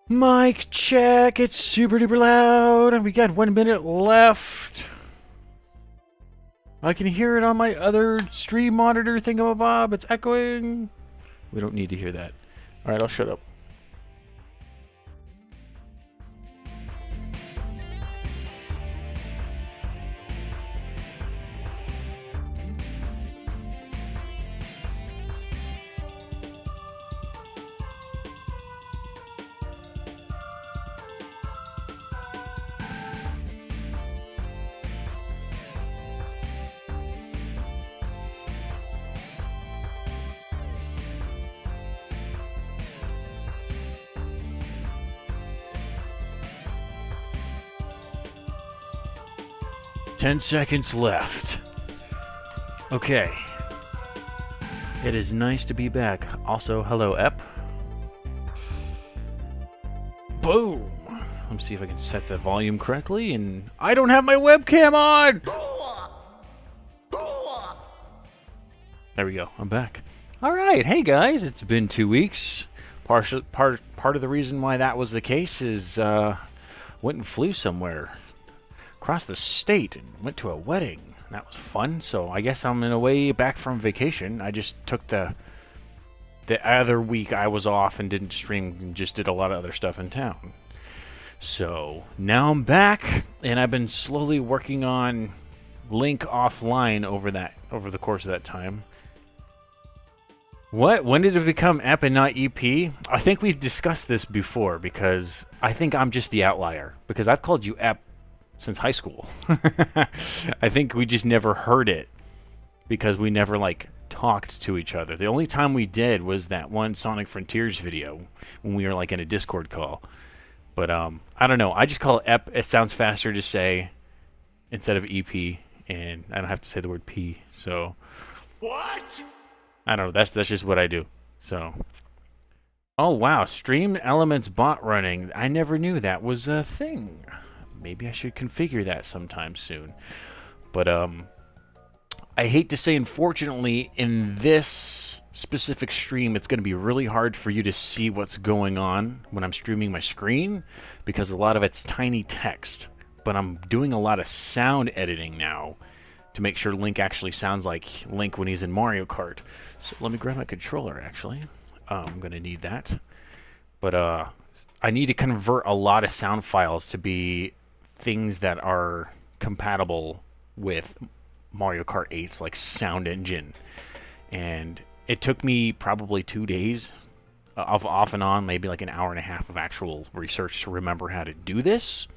Mic check, it's super duper loud, and we got 1 minute left. I can hear it on my other stream monitor thingamabob, it's echoing. We don't need to hear that. Alright, I'll shut up. Ten seconds left. Okay. It is nice to be back. Also, hello, Ep. Boom! Let me see if I can set the volume correctly, and I don't have my webcam on! There we go, I'm back. Alright, hey guys, it's been 2 weeks. Part of the reason why that was the case is, went and flew somewhere. Across the state and went to a wedding. That was fun, so I guess I'm in a way back from vacation. I just took the other week I was off and didn't stream and just did a lot of other stuff in town. So now I'm back, and I've been slowly working on Link offline over the course of that time. What? When did it become EP and not EP? I think we've discussed this before, because I think I'm just the outlier, because I've called you EP since high school. I think we just never heard it because we never like talked to each other. The only time we did was that one Sonic Frontiers video when we were like in a Discord call. But I don't know. I just call it EP. It sounds faster to say instead of EP, and I don't have to say the word P. So what? I don't know. That's just what I do. So. Oh wow, Stream Elements bot running. I never knew that was a thing. Maybe I should configure that sometime soon. But I hate to say, unfortunately, in this specific stream, it's going to be really hard for you to see what's going on when I'm streaming my screen, because a lot of it's tiny text. But I'm doing a lot of sound editing now to make sure Link actually sounds like Link when he's in Mario Kart. So let me grab my controller, actually. I'm going to need that. But I need to convert a lot of sound files to be things that are compatible with Mario Kart 8's like sound engine. And it took me probably 2 days off and on, maybe like an hour and a half of actual research to remember how to do this.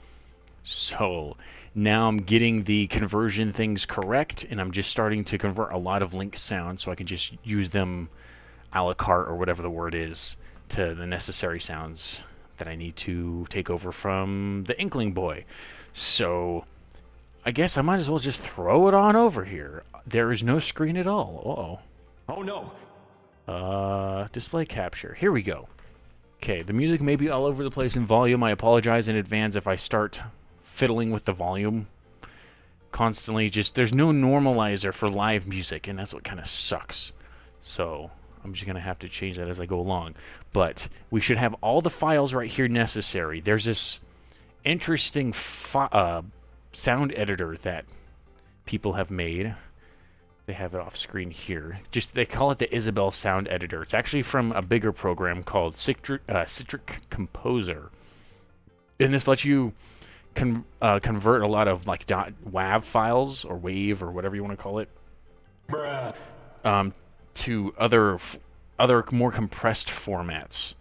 So now I'm getting the conversion things correct, and I'm just starting to convert a lot of link sounds so I can just use them a la carte, or whatever the word is, to the necessary sounds that I need to take over from the Inkling Boy. So I guess I might as well just throw it on over here. There is no screen at all. Uh-oh. Oh no! Display capture. Here we go. Okay, the music may be all over the place in volume. I apologize in advance if I start fiddling with the volume constantly. Just, there's no normalizer for live music, and that's what kind of sucks. So I'm just going to have to change that as I go along. But we should have all the files right here necessary. There's this interesting sound editor that people have made. They have it off screen here. Just, they call it the Isabelle Sound Editor. It's actually from a bigger program called Citric Composer. And this lets you convert a lot of like .wav files, or wave, or whatever you want to call it, to other more compressed formats.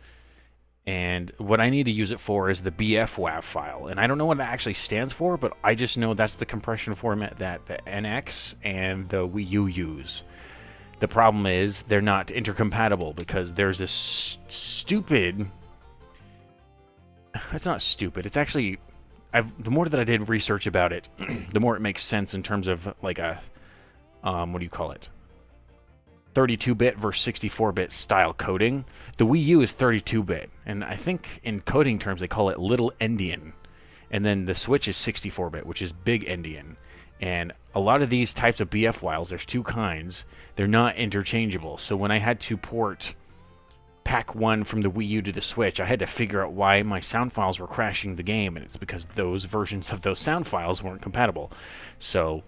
And what I need to use it for is the BF-WAV file. And I don't know what that actually stands for, but I just know that's the compression format that the NX and the Wii U use. The problem is they're not intercompatible because there's this stupid... It's not stupid. It's actually... the more that I did research about it, the more it makes sense in terms of like a... what do you call it? 32-bit versus 64-bit style coding. The Wii U is 32-bit, and I think in coding terms they call it Little Endian. And then the Switch is 64-bit, which is Big Endian. And a lot of these types of BF files, there's two kinds, they're not interchangeable. So when I had to port Pack 1 from the Wii U to the Switch, I had to figure out why my sound files were crashing the game, and it's because those versions of those sound files weren't compatible. So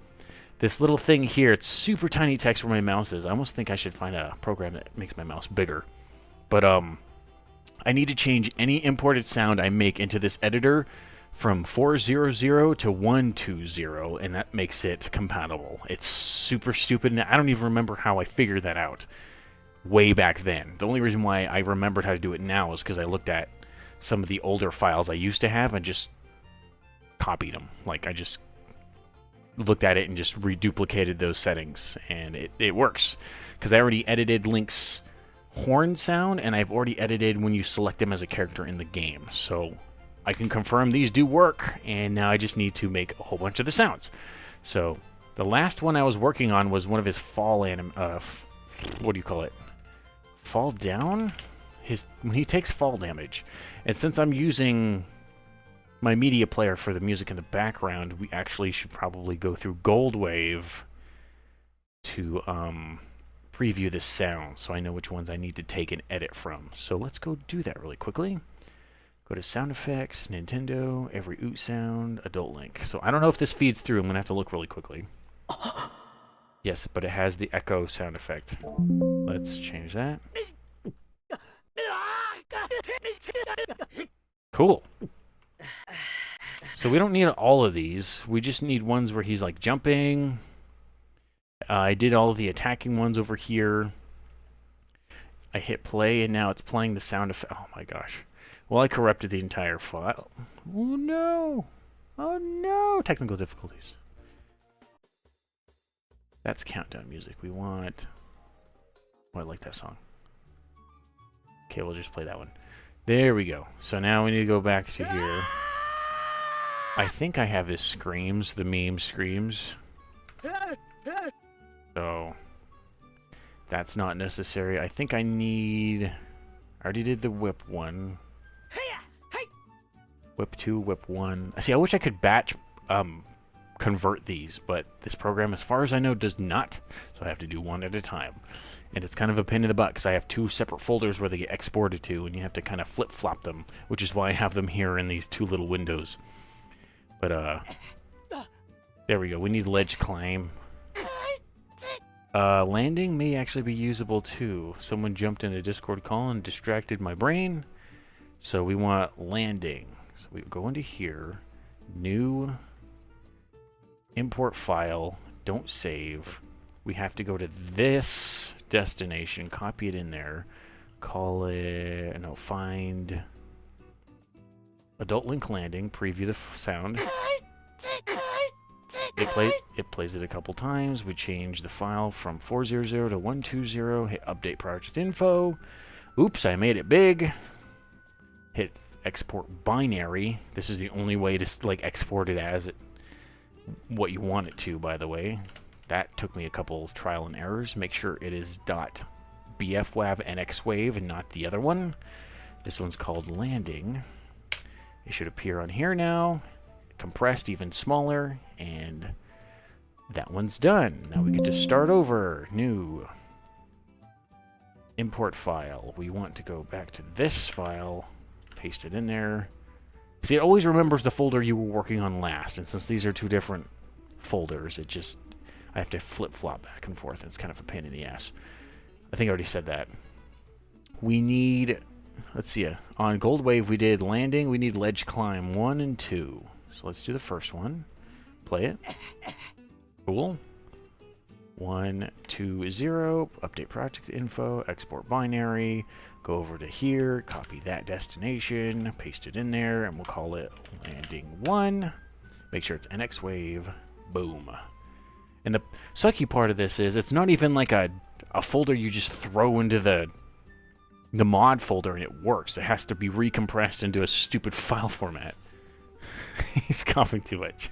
this little thing here, it's super tiny text where my mouse is. I almost think I should find a program that makes my mouse bigger. But I need to change any imported sound I make into this editor from 400 to 120, and that makes it compatible. It's super stupid, and I don't even remember how I figured that out way back then. The only reason why I remembered how to do it now is because I looked at some of the older files I used to have and just copied them. Like, I just looked at it and just reduplicated those settings, and it works because I already edited Link's horn sound, and I've already edited when you select him as a character in the game, so I can confirm these do work. And now I just need to make a whole bunch of the sounds. So the last one I was working on was one of his fall what do you call it, fall down, when he takes fall damage. And since I'm using my media player for the music in the background, we actually should probably go through Goldwave to preview this sound so I know which ones I need to take and edit from. So let's go do that really quickly. Go to Sound Effects, Nintendo, Every Oot Sound, Adult Link. So I don't know if this feeds through. I'm going to have to look really quickly. Yes, but it has the echo sound effect. Let's change that. Cool. So we don't need all of these. We just need ones where he's like jumping. I did all of the attacking ones over here. I hit play and now it's playing the sound effect. Oh my gosh. Well, I corrupted the entire file. Oh no. Oh no. Technical difficulties. That's countdown music. We want... Oh, I like that song. Okay, we'll just play that one. There we go. So now we need to go back to here. I think I have his screams, the meme screams. So that's not necessary. I think I need... I already did the whip one. Whip 2, whip 1. See, I wish I could batch convert these, but this program, as far as I know, does not. So I have to do one at a time. And it's kind of a pain in the butt because I have two separate folders where they get exported to, and you have to kind of flip-flop them, which is why I have them here in these two little windows. But, there we go. We need ledge climb. Landing may actually be usable too. Someone jumped in a Discord call and distracted my brain. So we want landing. So we go into here, new, import file, don't save. We have to go to this destination, copy it in there, call it, no, find Adult Link landing. Preview the sound. It plays it a couple times. We change the file from 400 to 120. Hit update project info. Oops, I made it big. Hit export binary. This is the only way to like export it as what you want it to, by the way. That took me a couple trial and errors. Make sure it is .bfwav nxwave and not the other one. This one's called landing. It should appear on here now. Compressed even smaller, and that one's done. Now we get to start over. New. Import file. We want to go back to this file. Paste it in there. See, it always remembers the folder you were working on last, and since these are two different folders, I have to flip-flop back and forth, and it's kind of a pain in the ass. I think I already said that. We need, let's see, on Gold Wave we did landing, we need ledge climb 1 and 2. So let's do the first one. Play it. Cool. 1, 2, 0, update project info, export binary, go over to here, copy that destination, paste it in there, and we'll call it landing 1. Make sure it's nxwave, boom. And the sucky part of this is it's not even like a folder you just throw into the mod folder and it works. It has to be recompressed into a stupid file format. He's coughing too much.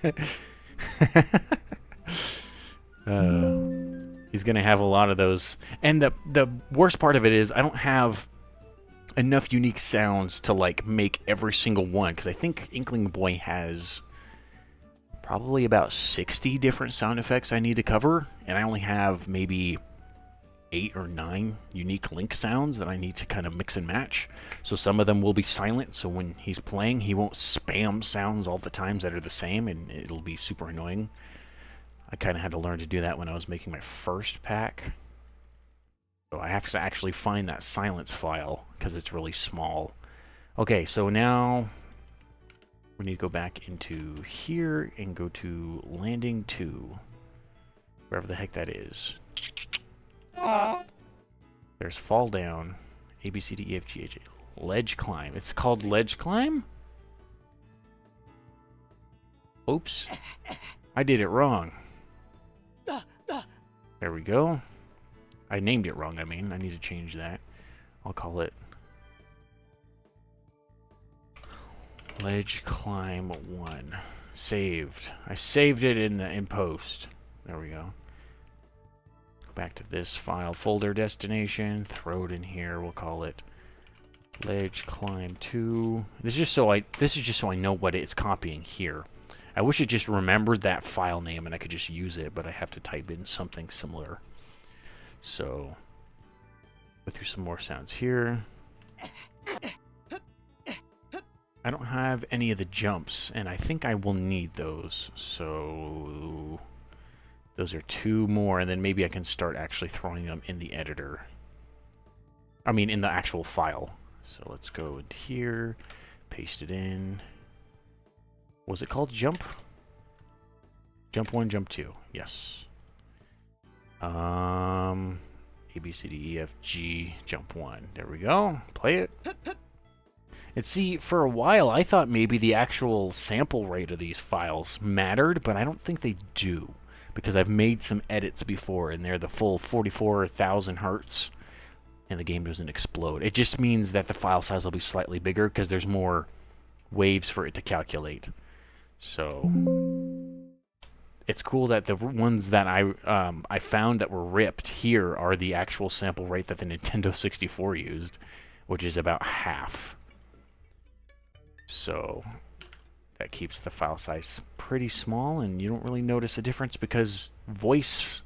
He's gonna have a lot of those, and the worst part of it is I don't have enough unique sounds to like make every single one, because I think Inkling Boy has probably about 60 different sound effects I need to cover, and I only have maybe 8 or 9 unique Link sounds that I need to kind of mix and match. So some of them will be silent, so when he's playing he won't spam sounds all the times that are the same, and it'll be super annoying. I kind of had to learn to do that when I was making my first pack. So I have to actually find that silence file because it's really small. Okay, so now we need to go back into here and go to landing 2. Wherever the heck that is. There's fall down. A, B, C, D, E, F, G, H, A. Ledge climb. It's called ledge climb? Oops. I did it wrong. There we go. I named it wrong, I mean. I need to change that. I'll call it ledge climb 1. Saved. I saved it in post. There we go. Back to this file folder destination. Throw it in here. We'll call it ledge climb 2. This is just so I know what it's copying here. I wish it just remembered that file name and I could just use it, but I have to type in something similar. So, go through some more sounds here. I don't have any of the jumps, and I think I will need those. So, those are 2 more, and then maybe I can start actually throwing them in the editor. I mean, in the actual file. So let's go into here, paste it in. Was it called jump? Jump 1, jump 2. Yes. A, B, C, D, E, F, G, jump 1. There we go. Play it. And see, for a while, I thought maybe the actual sample rate of these files mattered, but I don't think they do. Because I've made some edits before, and they're the full 44,000 hertz, and the game doesn't explode. It just means that the file size will be slightly bigger, because there's more waves for it to calculate. So it's cool that the ones that I found that were ripped here are the actual sample rate that the Nintendo 64 used, which is about half. So that keeps the file size pretty small, and you don't really notice a difference because voice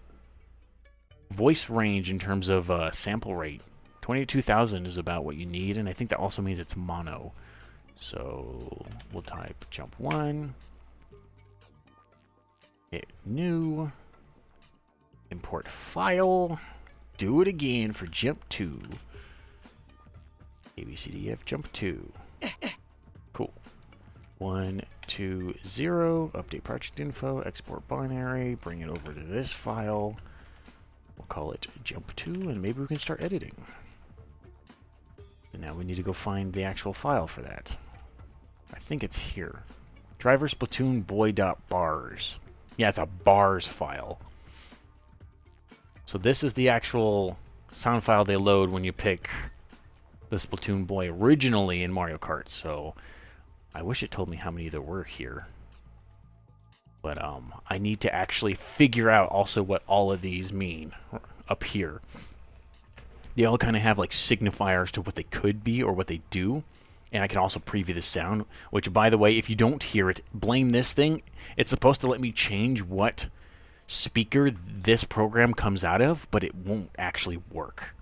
range in terms of sample rate, 22,000 is about what you need, and I think that also means it's mono. So we'll type jump 1, hit new, import file, do it again for jump 2, A, B, C, D, E, F, jump 2. Cool. 1, 2, 0, update project info, export binary, bring it over to this file. We'll call it jump 2, and maybe we can start editing. And now we need to go find the actual file for that. I think it's here. Driver Splatoon boy.bars. Yeah, it's a bars file. So this is the actual sound file they load when you pick the Splatoon boy originally in Mario Kart. So I wish it told me how many there were here. But I need to actually figure out also what all of these mean up here. They all kind of have like signifiers to what they could be or what they do. And I can also preview the sound, which, by the way, if you don't hear it, blame this thing. It's supposed to let me change what speaker this program comes out of, but it won't actually work.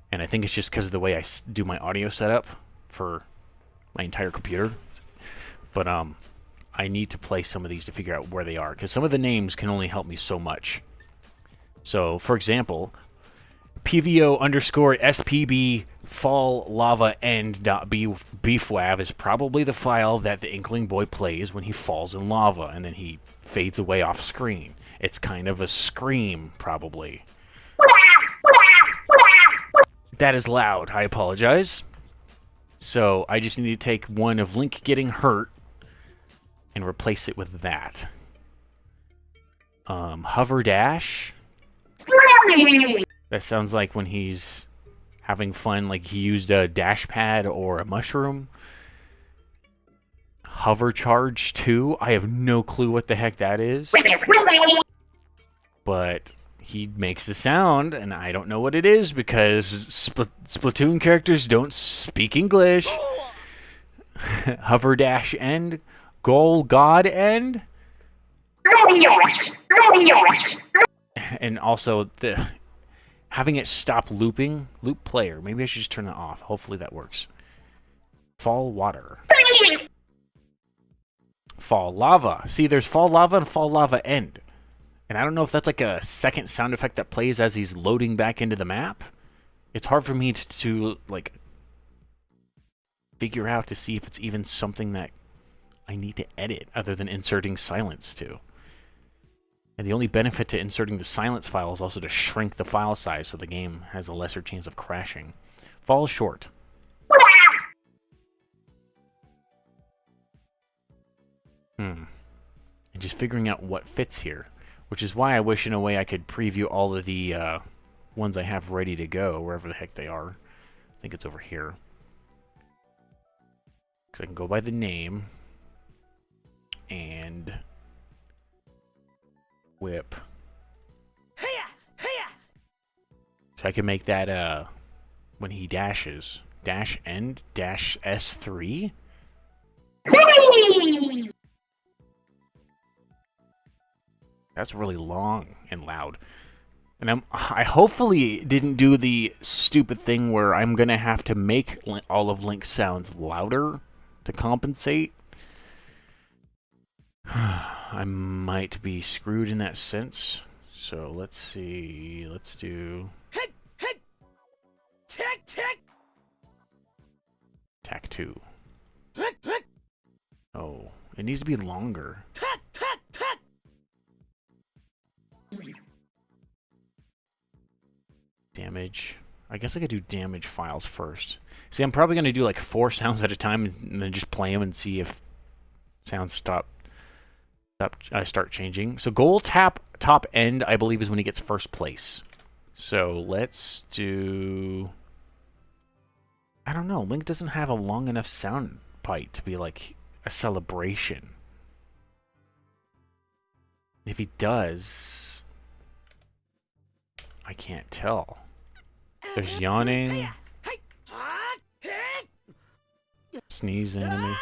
And I think it's just because of the way I do my audio setup for my entire computer. But I need to play some of these to figure out where they are, because some of the names can only help me so much. So, for example, PVO_SPB fall lava end.bfwav is probably the file that the Inkling Boy plays when he falls in lava and then he fades away off screen. It's kind of a scream, probably. That is loud. I apologize. So I just need to take one of Link getting hurt and replace it with that. Hover dash. That sounds like when he's having fun, like he used a dash pad or a mushroom. Hover charge 2. I have no clue what the heck that is. But he makes the sound, and I don't know what it is because Splatoon characters don't speak English. Hover dash end. Goal god end. And also the having it stop looping, loop player. Maybe I should just turn that off. Hopefully that works. Fall water. Fall lava. See, there's fall lava and fall lava end. And I don't know if that's like a second sound effect that plays as he's loading back into the map. It's hard for me to like figure out to see if it's even something that I need to edit other than inserting silence to. And the only benefit to inserting the silence file is also to shrink the file size so the game has a lesser chance of crashing. Fall short. And just figuring out what fits here. Which is why I wish in a way I could preview all of the ones I have ready to go, wherever the heck they are. I think it's over here. Because I can go by the name. And whip. So I can make that when he dashes. Dash end, dash S3. That's really long and loud. And I hopefully didn't do the stupid thing where I'm going to have to make all of Link's sounds louder to compensate. I might be screwed in that sense. So let's see. Let's do Tac 2. Oh, it needs to be longer. Damage. I guess I could do damage files first. See, I'm probably going to do like 4 sounds at a time and then just play them and see if sounds start changing. So goal top end, I believe, is when he gets first place. So let's do... I don't know. Link doesn't have a long enough sound bite to be like a celebration. If he does... I can't tell. There's yawning. Sneeze enemy.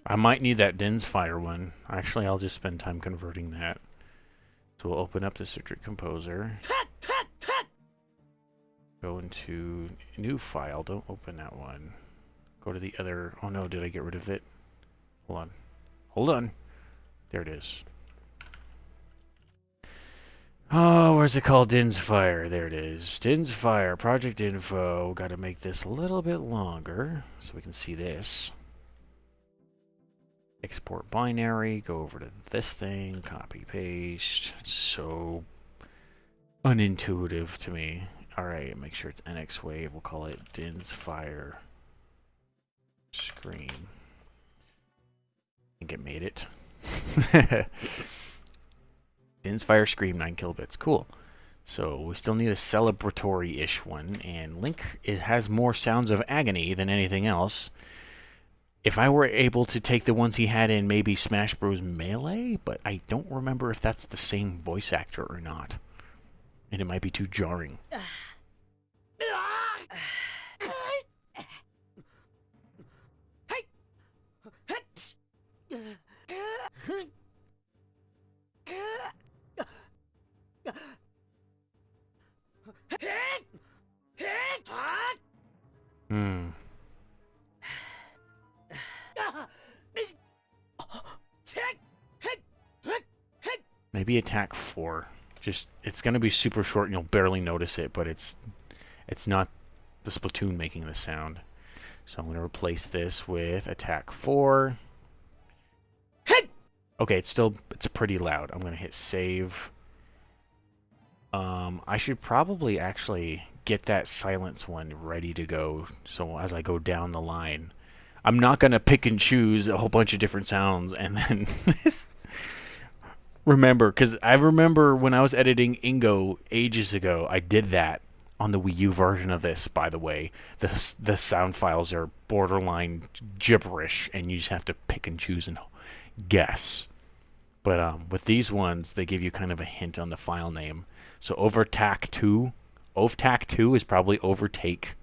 I might need that Din's Fire one. Actually, I'll just spend time converting that. So we'll open up the Citric Composer. Go into new file. Don't open that one. Go to the other. Oh no, did I get rid of it? Hold on. Hold on. There it is. Oh, where's it called? Din's Fire. There it is. Din's Fire. Project info. Got to make this a little bit longer so we can see this. Export binary, go over to this thing, copy, paste. It's so unintuitive to me. Alright, make sure it's NX Wave. We'll call it Din's Fire Scream. I think it made it. Din's Fire Scream, 9 kilobits. Cool. So we still need a celebratory-ish one, and Link has more sounds of agony than anything else. If I were able to take the ones he had in maybe Smash Bros. Melee, but I don't remember if that's the same voice actor or not. And it might be too jarring. Hmm. Maybe attack 4. Just, it's gonna be super short and you'll barely notice it, but it's not the Splatoon making the sound. So I'm gonna replace this with attack 4. Okay, it's pretty loud. I'm gonna hit save. I should probably actually get that silence one ready to go, so as I go down the line. I'm not gonna pick and choose a whole bunch of different sounds and then remember, because I remember when I was editing Ingo ages ago, I did that on the Wii U version of this, by the way. The sound files are borderline gibberish, and you just have to pick and choose and guess. But with these ones, they give you kind of a hint on the file name. So Overtack 2 is probably Overtake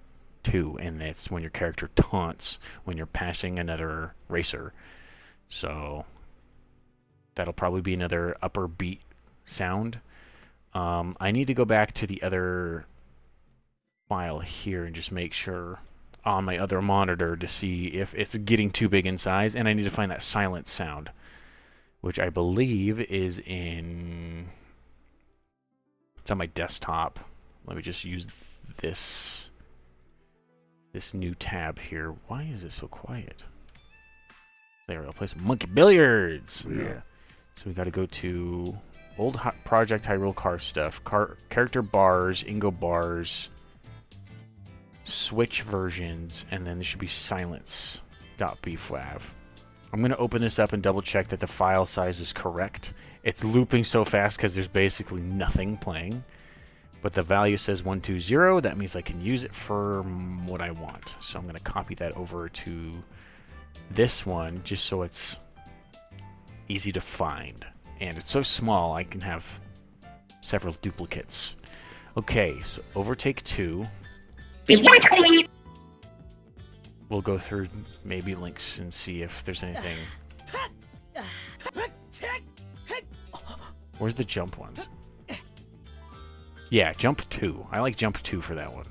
2, and it's when your character taunts when you're passing another racer. So that'll probably be another upper beat sound. I need to go back to the other file here and just make sure on my other monitor to see if it's getting too big in size, and I need to find that silent sound, which I believe is in... It's on my desktop. Let me just use this new tab here. Why is it so quiet? There, I'll play some Monkey Billiards! Yeah. So we gotta go to old Project Hyrule car stuff. Character bars, Ingo bars, Switch versions, and then there should be silence.bflav. I'm gonna open this up and double check that the file size is correct. It's looping so fast because there's basically nothing playing. But the value says 120. That means I can use it for what I want. So I'm gonna copy that over to this one just so it's easy to find. And it's so small I can have several duplicates. Okay, so Overtake 2. We'll go through maybe links and see if there's anything. Where's the jump ones? Yeah, jump 2. I like jump 2 for that one.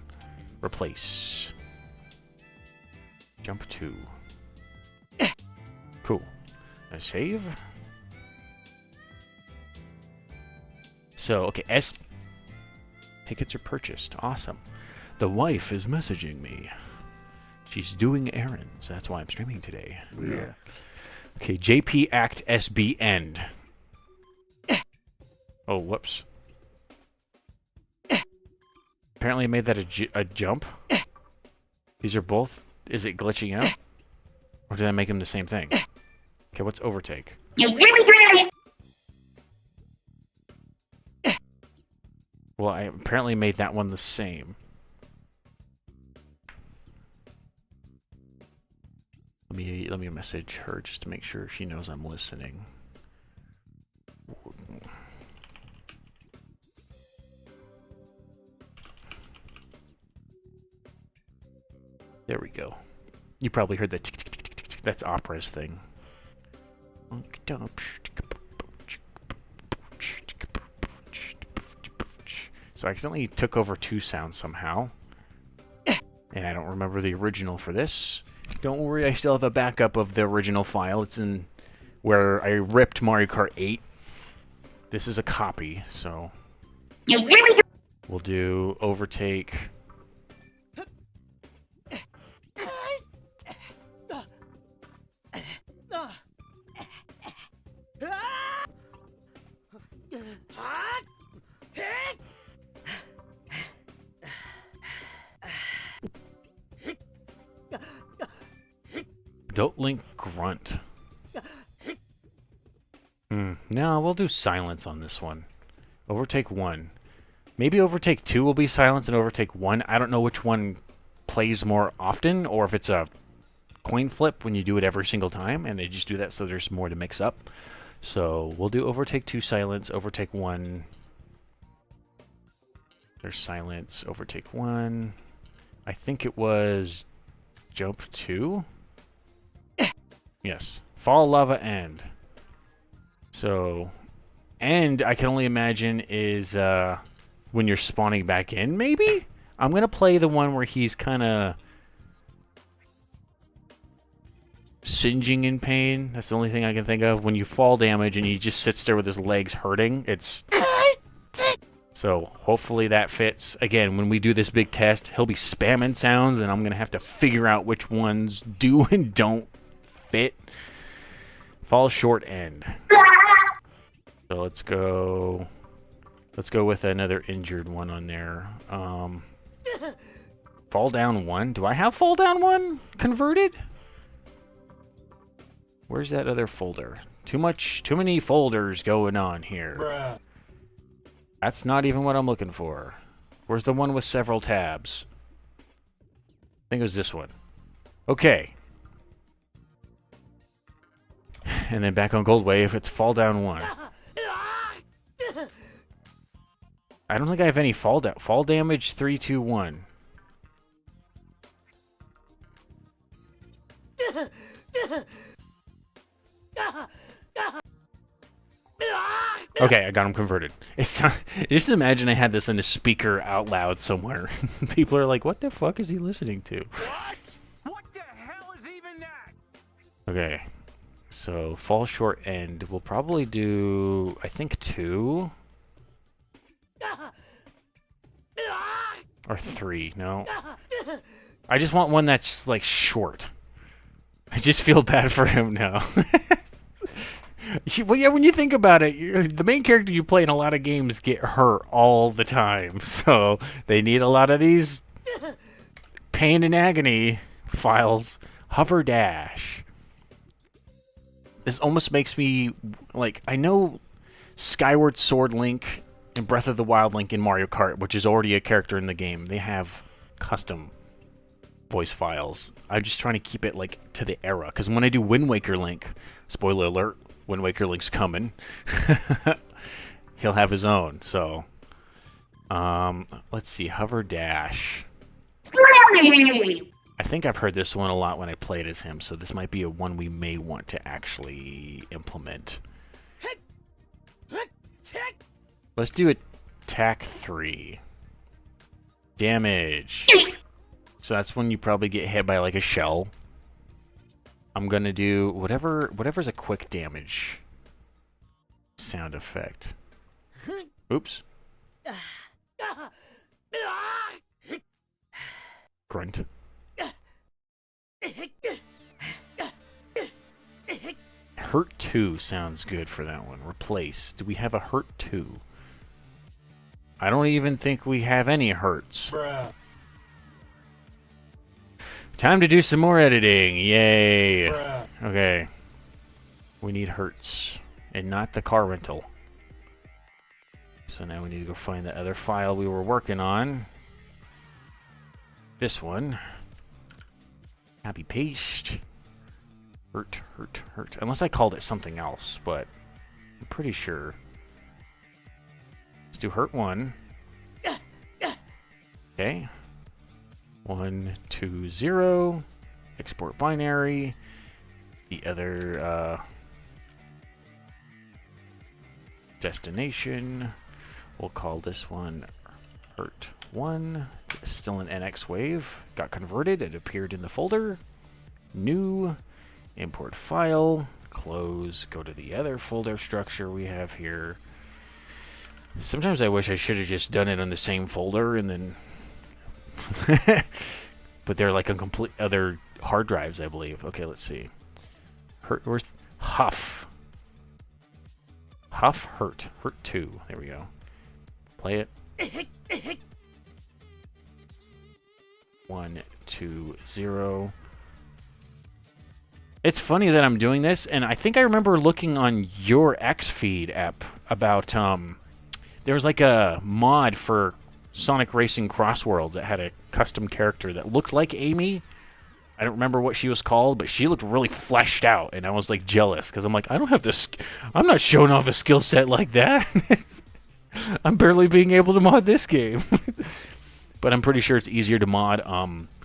Replace. Jump 2. Cool. Now save. So, okay, tickets are purchased. Awesome. The wife is messaging me. She's doing errands. That's why I'm streaming today. Yeah. Okay, JP Act SB End. Oh, whoops. Apparently I made that a jump. These are both... Is it glitching out? Or did I make them the same thing? Okay, what's Overtake? Well, I apparently made that one the same. Let me message her just to make sure she knows I'm listening. There we go. You probably heard that tick, tick, tick, tick, tick. That's Opera's thing. So I accidentally took over 2 sounds somehow. And I don't remember the original for this. Don't worry, I still have a backup of the original file. It's in where I ripped Mario Kart 8. This is a copy, so... We'll do Overtake... Don't link grunt. No, we'll do silence on this one. Overtake 1. Maybe overtake 2 will be silence and overtake 1. I don't know which one plays more often, or if it's a coin flip when you do it every single time, and they just do that so there's more to mix up. So we'll do overtake 2 silence, overtake 1. There's silence, overtake 1. I think it was jump 2. Yes. Fall, lava, end. So, end, I can only imagine, is when you're spawning back in, maybe? I'm going to play the one where he's kind of singeing in pain. That's the only thing I can think of. When you fall damage and he just sits there with his legs hurting, it's... So, hopefully that fits. Again, when we do this big test, he'll be spamming sounds, and I'm going to have to figure out which ones do and don't fit. Fall short end. So let's go with another injured one on there. Fall down 1. Do I have fall down 1 converted? Where's that other folder? Too many folders going on here. Bruh. That's not even what I'm looking for. Where's the one with several tabs? I think it was this one. Okay. And then back on Gold Wave, it's fall down 1. I don't think I have any fall down. Fall damage 3, 2, 1. Okay, I got him converted. It's not, just imagine I had this in a speaker out loud somewhere. People are like, "What the fuck is he listening to?" What? What the hell is even that? Okay, so fall short end. We'll probably do, I think, 2 or 3. No, I just want one that's like short. I just feel bad for him now. Well, yeah, when you think about it, the main character you play in a lot of games get hurt all the time. So they need a lot of these pain and agony files. Hover dash. This almost makes me, like, I know Skyward Sword Link and Breath of the Wild Link in Mario Kart, which is already a character in the game. They have custom voice files. I'm just trying to keep it, like, to the era. Because when I do Wind Waker Link, spoiler alert, Wind Waker Link's coming. He'll have his own, so... let's see, hover dash. I think I've heard this one a lot when I played as him, so this might be a one we may want to actually implement. Let's do attack 3. Damage. So that's when you probably get hit by, like, a shell. I'm gonna do whatever's a quick damage sound effect. Oops. Grunt. Hurt 2 sounds good for that one. Replace. Do we have a hurt 2? I don't even think we have any hurts. Bruh. Time to do some more editing. Yay. Bruh. Okay. We need hurts. And not the car rental. So now we need to go find the other file we were working on. This one. Copy paste. Hurt, hurt, hurt. Unless I called it something else, but I'm pretty sure. Let's do hurt 1. Okay. 1, 2, 0. Export binary. The other destination. We'll call this one hurt 1. It's still an NX wave. Got converted. It appeared in the folder. New. Import file. Close. Go to the other folder structure we have here. Sometimes I wish I should have just done it on the same folder and then... But they're like on complete other hard drives, I believe. Okay, let's see. Hurt, where's Huff? Huff, hurt. Hurt 2. There we go. Play it. 1, 2, 0. It's funny that I'm doing this, and I think I remember looking on your X feed app about there was like a mod for Sonic Racing Cross Worlds that had a custom character that looked like Amy. I don't remember what she was called, but she looked really fleshed out, and I was like jealous because I'm like, I don't have this. I'm not showing off a skill set like that. I'm barely being able to mod this game. But I'm pretty sure it's easier to mod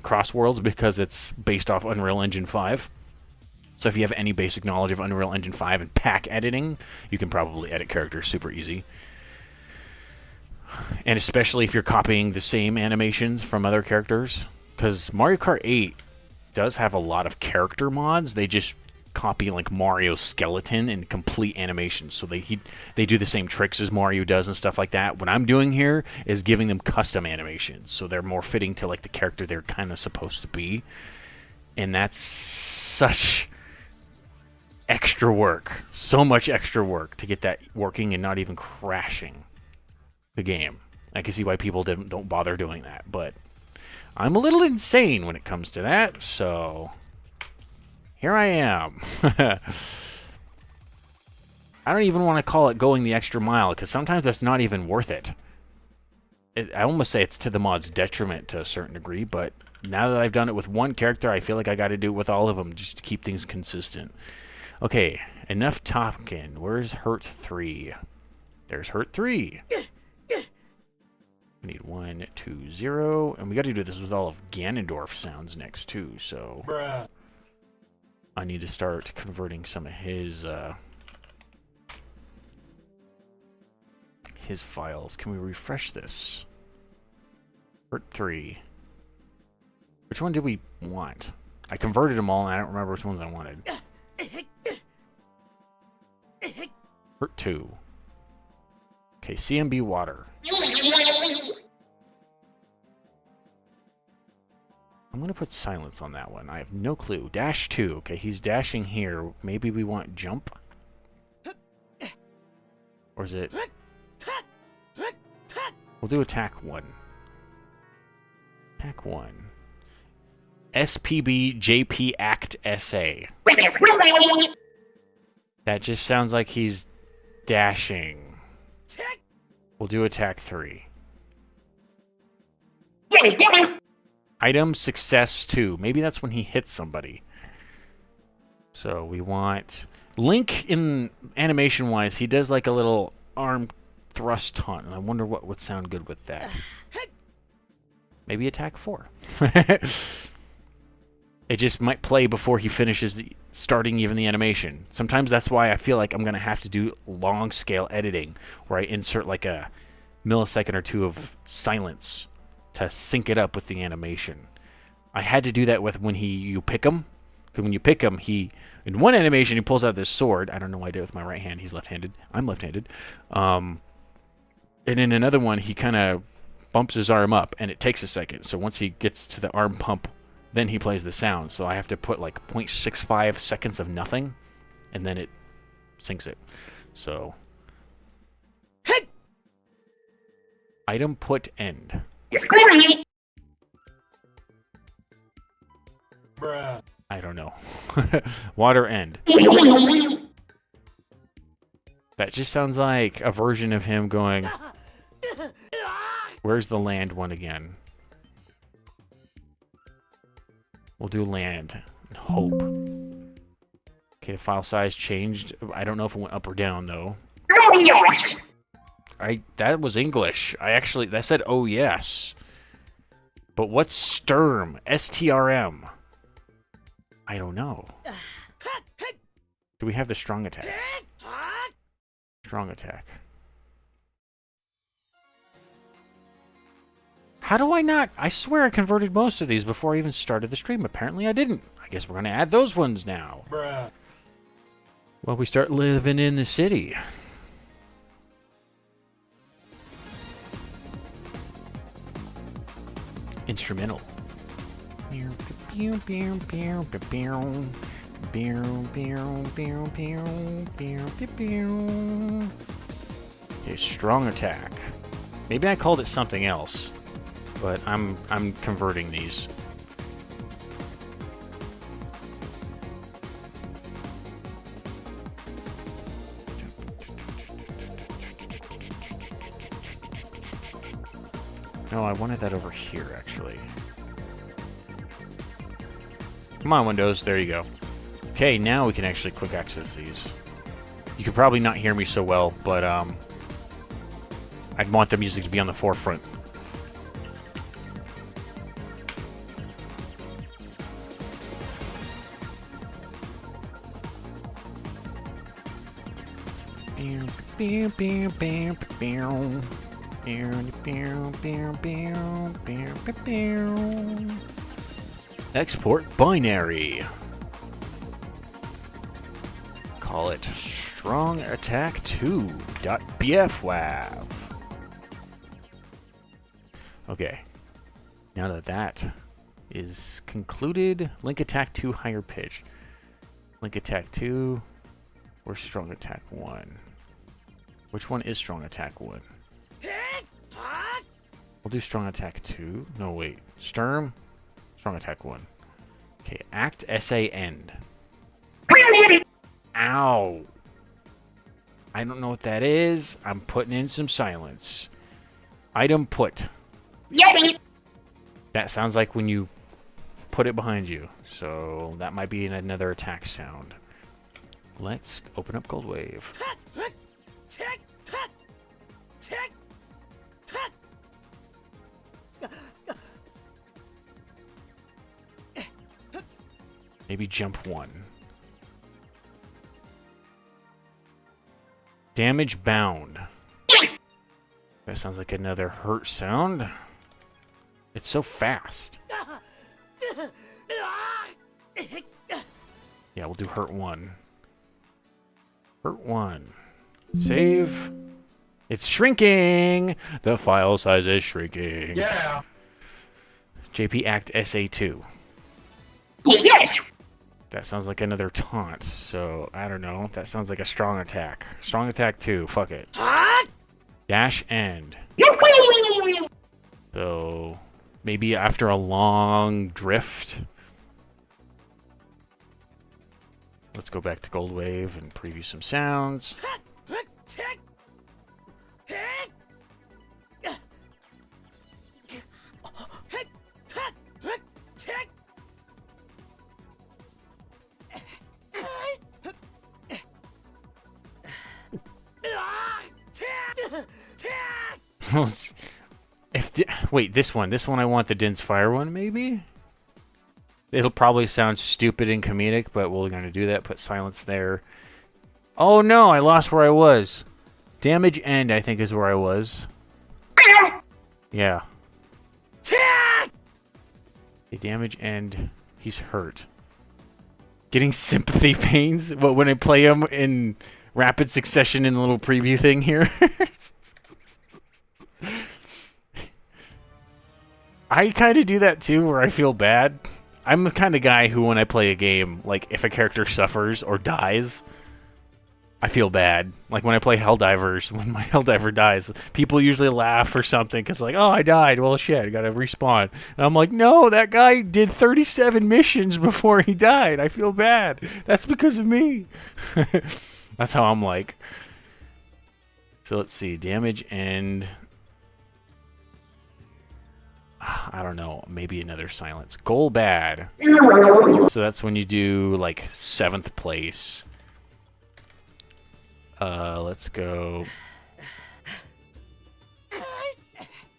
Cross Worlds because it's based off Unreal Engine 5. So if you have any basic knowledge of Unreal Engine 5 and pack editing, you can probably edit characters super easy. And especially if you're copying the same animations from other characters. Because Mario Kart 8 does have a lot of character mods. They just copy like Mario's skeleton and complete animations. So they do the same tricks as Mario does and stuff like that. What I'm doing here is giving them custom animations. So they're more fitting to like the character they're kind of supposed to be. And that's such extra work. So much extra work to get that working and not even crashing the game. I can see why people don't bother doing that, but I'm a little insane when it comes to that, so here I am. I don't even want to call it going the extra mile, because sometimes that's not even worth it. I almost say it's to the mod's detriment to a certain degree, but now that I've done it with one character, I feel like I got to do it with all of them just to keep things consistent. Okay, enough talking. Where's Hurt 3? There's Hurt 3. We need 1, 2, 0, and we got to do this with all of Ganondorf sounds next too. So Bruh. I need to start converting some of his files. Can we refresh this? Hurt 3. Which one did we want? I converted them all, and I don't remember which ones I wanted. Hurt 2. Okay, CMB water. I'm going to put silence on that one. I have no clue. Dash 2. Okay, he's dashing here. Maybe we want jump? Or is it... We'll do attack 1. Attack 1. SPB JP Act SA. That just sounds like he's dashing. We'll do attack 3. Item success 2. Maybe that's when he hits somebody. So we want... Link, in animation-wise, he does like a little arm thrust taunt, and I wonder what would sound good with that. Maybe attack 4. It just might play before he finishes starting even the animation. Sometimes that's why I feel like I'm going to have to do long-scale editing, where I insert like a millisecond or two of silence to sync it up with the animation. I had to do that with when you pick him. Because when you pick him, in one animation, he pulls out this sword. I don't know why I did it with my right hand. He's left-handed. I'm left-handed. And in another one, he kind of bumps his arm up, and it takes a second. So once he gets to the arm pump, then he plays the sound. So I have to put like 0.65 seconds of nothing, and then it syncs it. So... Item put end. Bruh. I don't know. Water end. That just sounds like a version of him going... Where's the land one again? We'll do land. And hope. Okay, file size changed. I don't know if it went up or down, though. That was English. That said, oh yes. But what's STRM? STRM. I don't know. Do we have the strong attacks? Strong attack. How do I not? I swear I converted most of these before I even started the stream. Apparently I didn't. I guess we're going to add those ones now. Bruh. Well, we start living in the city. Instrumental. Okay, strong attack. Maybe I called it something else, but I'm converting these. No, I wanted that over here, actually. Come on, Windows. There you go. Okay, now we can actually quick access these. You could probably not hear me so well, but I'd want the music to be on the forefront. Export binary. Call it Strong Attack 2.bfwav. Okay. Now that that is concluded, Link Attack 2 higher pitch. Link Attack 2 or Strong Attack 1? Which one is Strong Attack 1? We'll do Strong Attack 2. No, wait. Sturm? Strong Attack 1. Okay, Act SA End. Ow! I don't know what that is. I'm putting in some silence. Item put. That sounds like when you put it behind you. So that might be another attack sound. Let's open up Gold Wave. Maybe jump 1. Damage bound. That sounds like another hurt sound. It's so fast. Yeah, we'll do hurt 1. Hurt 1. Save. It's shrinking. The file size is shrinking. Yeah. JP Act SA2. Yes. That sounds like another taunt, so I don't know. That sounds like a strong attack. Strong attack 2, fuck it. Dash end. So maybe after a long drift. Let's go back to Gold Wave and preview some sounds. Wait, this one I want the Din's Fire one, maybe? It'll probably sound stupid and comedic, but we're gonna do that. Put silence there. Oh no, I lost where I was. Damage end, I think, is where I was. Yeah. The damage end, he's hurt. Getting sympathy pains? What, when I play him in rapid succession in a little preview thing here? I kind of do that too, where I feel bad. I'm the kind of guy who, when I play a game, like, if a character suffers or dies, I feel bad. Like, when I play Helldivers, when my Helldiver dies, people usually laugh or something, because, like, oh, I died. Well, shit, I gotta respawn. And I'm like, no, that guy did 37 missions before he died. I feel bad. That's because of me. That's how I'm like. So, let's see. Damage end... I don't know, maybe another silence. Goal bad. So that's when you do, like, 7th place. Let's go.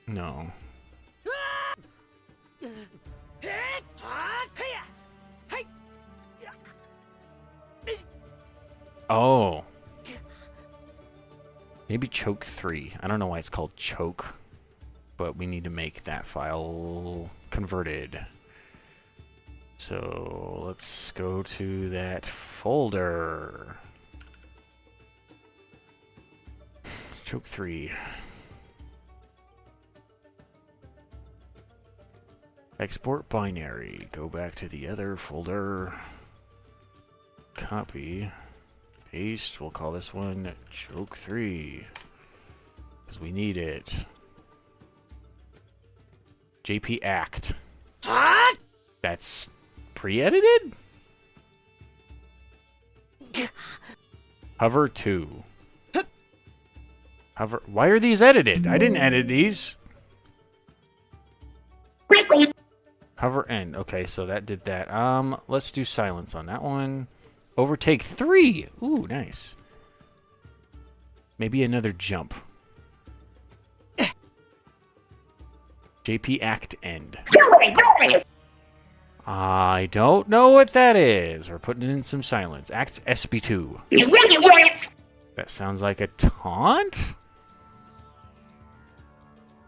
No. Oh. Maybe choke 3. I don't know why it's called choke. But we need to make that file converted. So let's go to that folder. Choke 3. Export binary. Go back to the other folder. Copy. Paste. We'll call this one Choke 3. Because we need it. JP Act. That's pre-edited? Hover 2. Hover. Why are these edited? I didn't edit these. Hover end. Okay, so that did that. Let's do silence on that one. Overtake 3. Ooh, nice. Maybe another jump. JP act end. I don't know what that is. We're putting in some silence. Act SB2. That sounds like a taunt?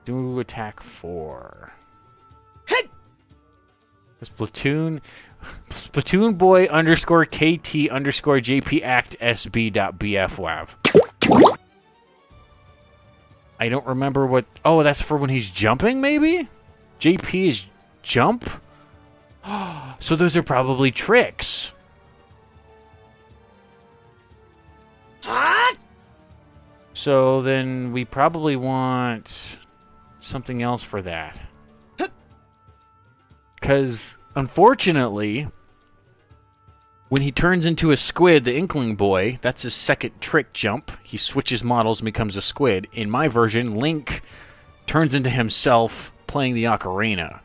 Do attack 4. Splatoon boy underscore KT underscore JP act SB dot BFWAV. I don't remember what... Oh, that's for when he's jumping, maybe? JP is jump? So those are probably tricks. So then we probably want something else for that. Because, unfortunately, when he turns into a squid, the Inkling Boy, that's his second trick jump. He switches models and becomes a squid. In my version, Link turns into himself playing the ocarina.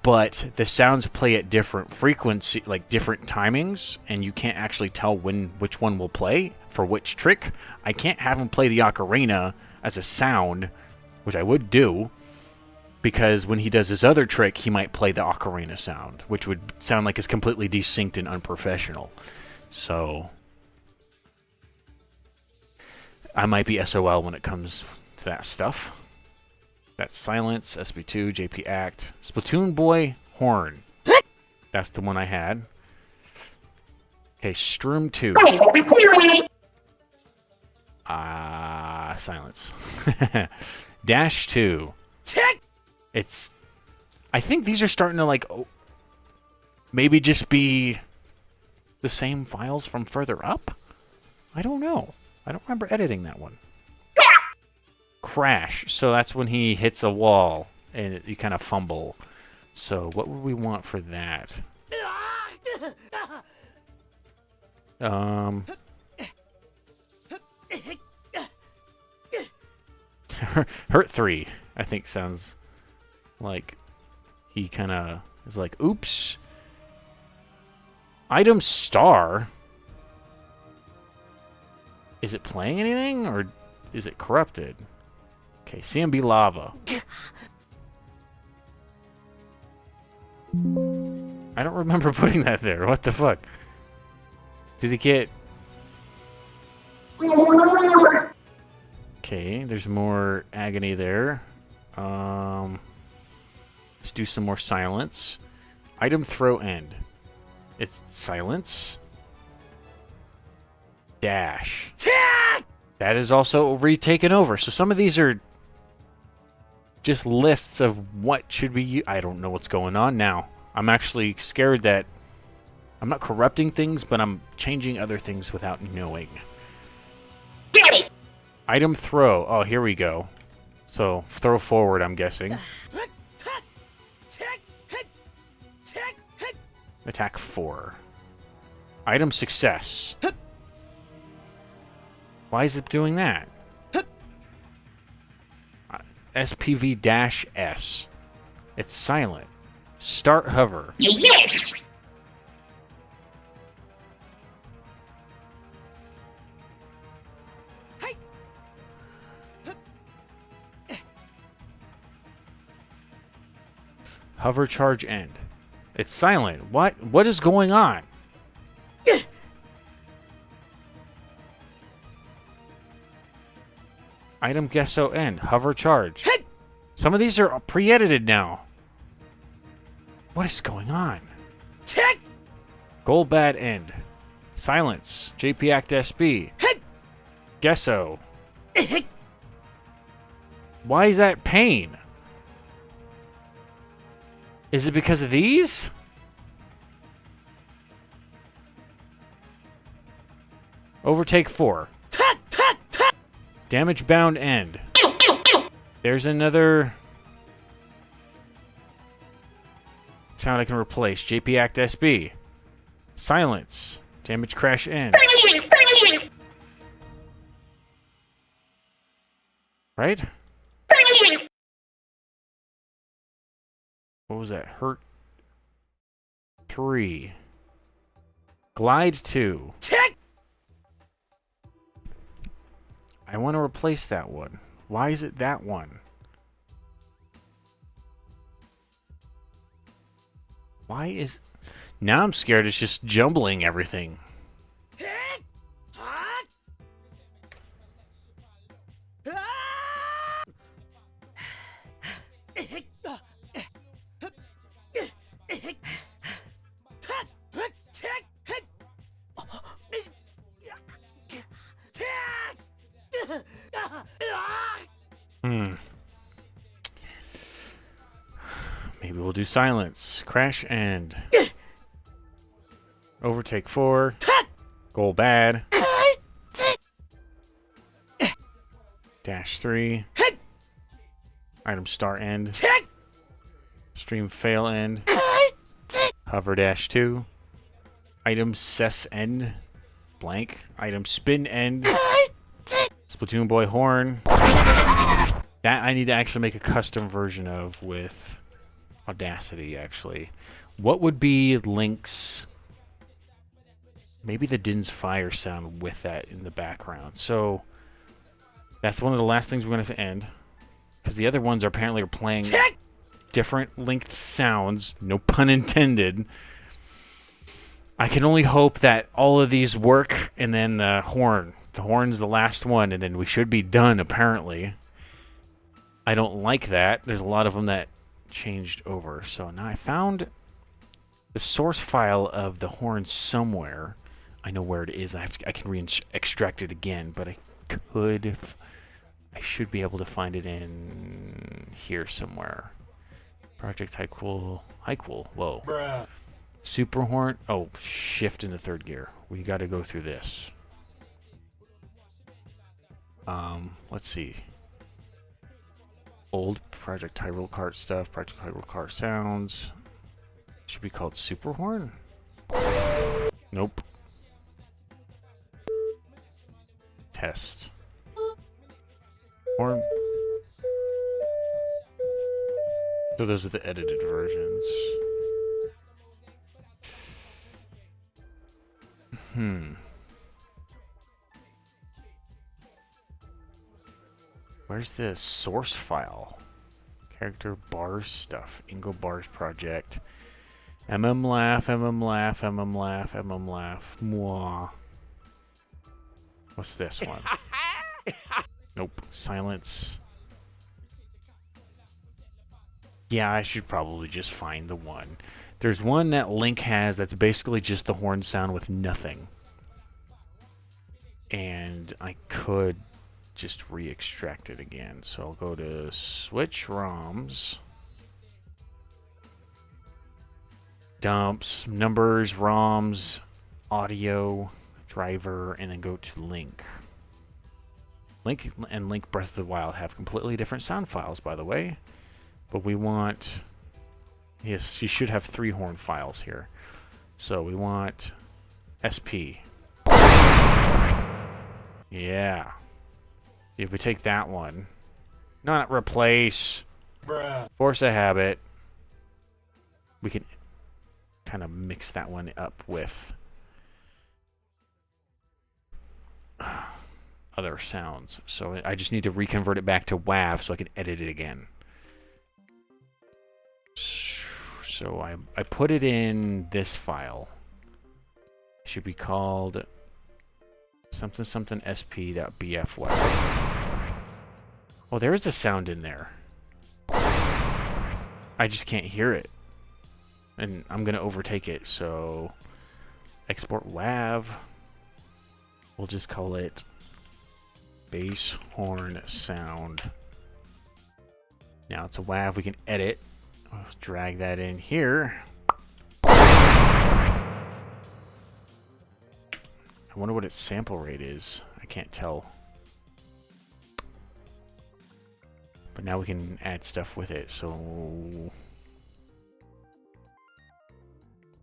But the sounds play at different frequency, like different timings, and you can't actually tell which one will play for which trick. I can't have him play the ocarina as a sound, which I would do, because when he does his other trick, he might play the ocarina sound, which would sound like it's completely desynced and unprofessional. So I might be SOL when it comes to that stuff. That's silence, SB2, JP act, Splatoon boy, horn. That's the one I had. Okay, Stroom 2. Silence. Dash 2. It's... I think these are starting to, like, maybe just be the same files from further up? I don't know. I don't remember editing that one. Crash. So that's when he hits a wall and you kind of fumble. So what would we want for that? Hurt 3, I think sounds like he kind of is like, oops. Item star? Is it playing anything or is it corrupted? Okay, CMB lava. I don't remember putting that there. What the fuck? Did it get... Okay, there's more agony there. Let's do some more silence. Item throw end. It's silence. Dash. That is also retaken over. So some of these are just lists of what should be... I don't know what's going on now. I'm actually scared that I'm not corrupting things, but I'm changing other things without knowing. Item throw. Oh, here we go. So, throw forward, I'm guessing. Attack 4. Item success. Why is it doing that? SPV-S. It's silent. Start hover. Yes. Hover charge end. It's silent. What? What is going on? Item gesso end. Hover charge. Some of these are pre-edited now. What is going on? Gold bad end. Silence. JP act SB. Gesso. Why is that pain? Is it because of these? Overtake 4. Damage bound end. There's another sound I can replace. JP act SB. Silence. Damage crash end. Right? What was that? Hurt 3. Glide 2. I want to replace that one. Why is it that one? Why is... Now I'm scared it's just jumbling everything. Maybe we'll do silence. Crash end. Overtake 4. Goal bad. Dash 3. Item star end. Stream fail end. Hover dash 2. Item cess end. Blank. Item spin end. Splatoon boy horn. That I need to actually make a custom version of with Audacity, actually. What would be Link's... Maybe the Din's Fire sound with that in the background. So, that's one of the last things we're going to end. Because the other ones apparently are playing different linked sounds. No pun intended. I can only hope that all of these work, and then the horn. The horn's the last one, and then we should be done, apparently. I don't like that. There's a lot of them that changed over. So now I found the source file of the horn somewhere. I know where it is. I can extract it again, but I should be able to find it in here somewhere. Project Hycool. Whoa. Bruh. Super horn. Oh, shift into third gear. We got to go through this. Let's see. Old Project Hyrule Kart stuff. Project Hyrule Kart sounds. Should be called Super Horn? Nope. Test. Horn. So those are the edited versions. Where's the source file? Character bars stuff. Ingo bars project. Laugh. Mwah. What's this one? Nope. Silence. Yeah, I should probably just find the one. There's one that Link has that's basically just the horn sound with nothing. And I could just re-extract it again. So I'll go to switch ROMs. Dumps, numbers, ROMs, audio, driver, and then go to Link. Link and Link Breath of the Wild have completely different sound files, by the way. But we want... Yes, you should have 3 horn files here. So we want SP. Yeah. If we take that one, not replace, Bruh. force a habit, we can kind of mix that one up with other sounds. So I just need to reconvert it back to WAV so I can edit it again. So I put it in this file. It should be called something sp.bfy. Oh, there is a sound in there. I just can't hear it. And I'm going to overtake it, so export WAV. We'll just call it bass horn sound. Now it's a WAV we can edit. I'll drag that in here. I wonder what its sample rate is. I can't tell. But now we can add stuff with it. So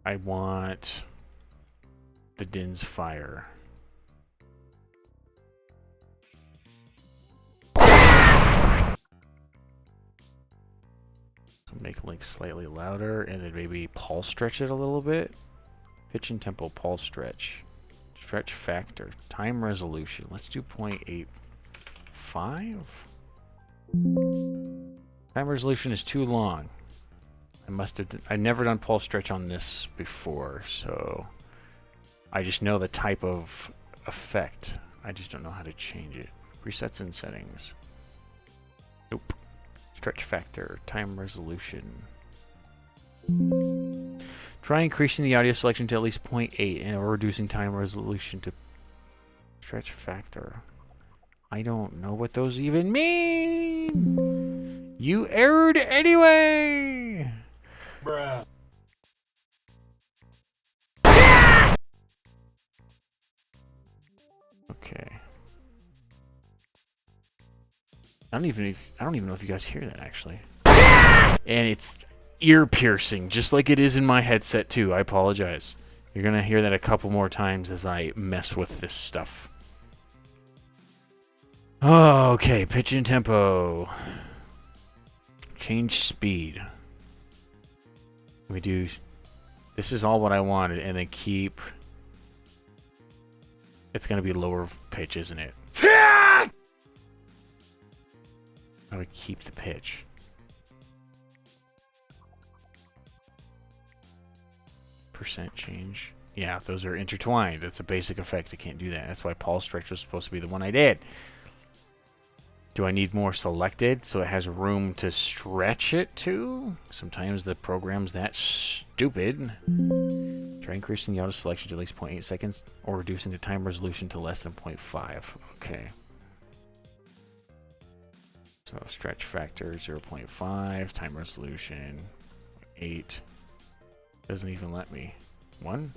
I want the Din's Fire. So make Link slightly louder, and then maybe pulse stretch it a little bit. Pitch and tempo, pulse stretch. Stretch factor. Time resolution. Let's do 0.85. Time resolution is too long. I've never done pulse stretch on this before, so I just know the type of effect. I just don't know how to change it. Presets and settings. Nope. Stretch factor, time resolution. Try increasing the audio selection to at least 0.8 and reducing time resolution to stretch factor. I don't know what those even mean. You erred anyway. Bruh. Okay. I don't even know if you guys hear that actually. And it's ear piercing, just like it is in my headset too. I apologize. You're gonna hear that a couple more times as I mess with this stuff. Oh, okay, pitch and tempo. Change speed. We do. This is all what I wanted, and then keep. It's gonna be lower pitch, isn't it? I would keep the pitch. Percent change. Yeah, those are intertwined. That's a basic effect. I can't do that. That's why pulse stretch was supposed to be the one I did. Do I need more selected so it has room to stretch it to? Sometimes the program's that stupid. Try increasing the auto selection to at least 0.8 seconds or reducing the time resolution to less than 0.5. Okay. So stretch factor 0.5, time resolution 8. Doesn't even let me. 1?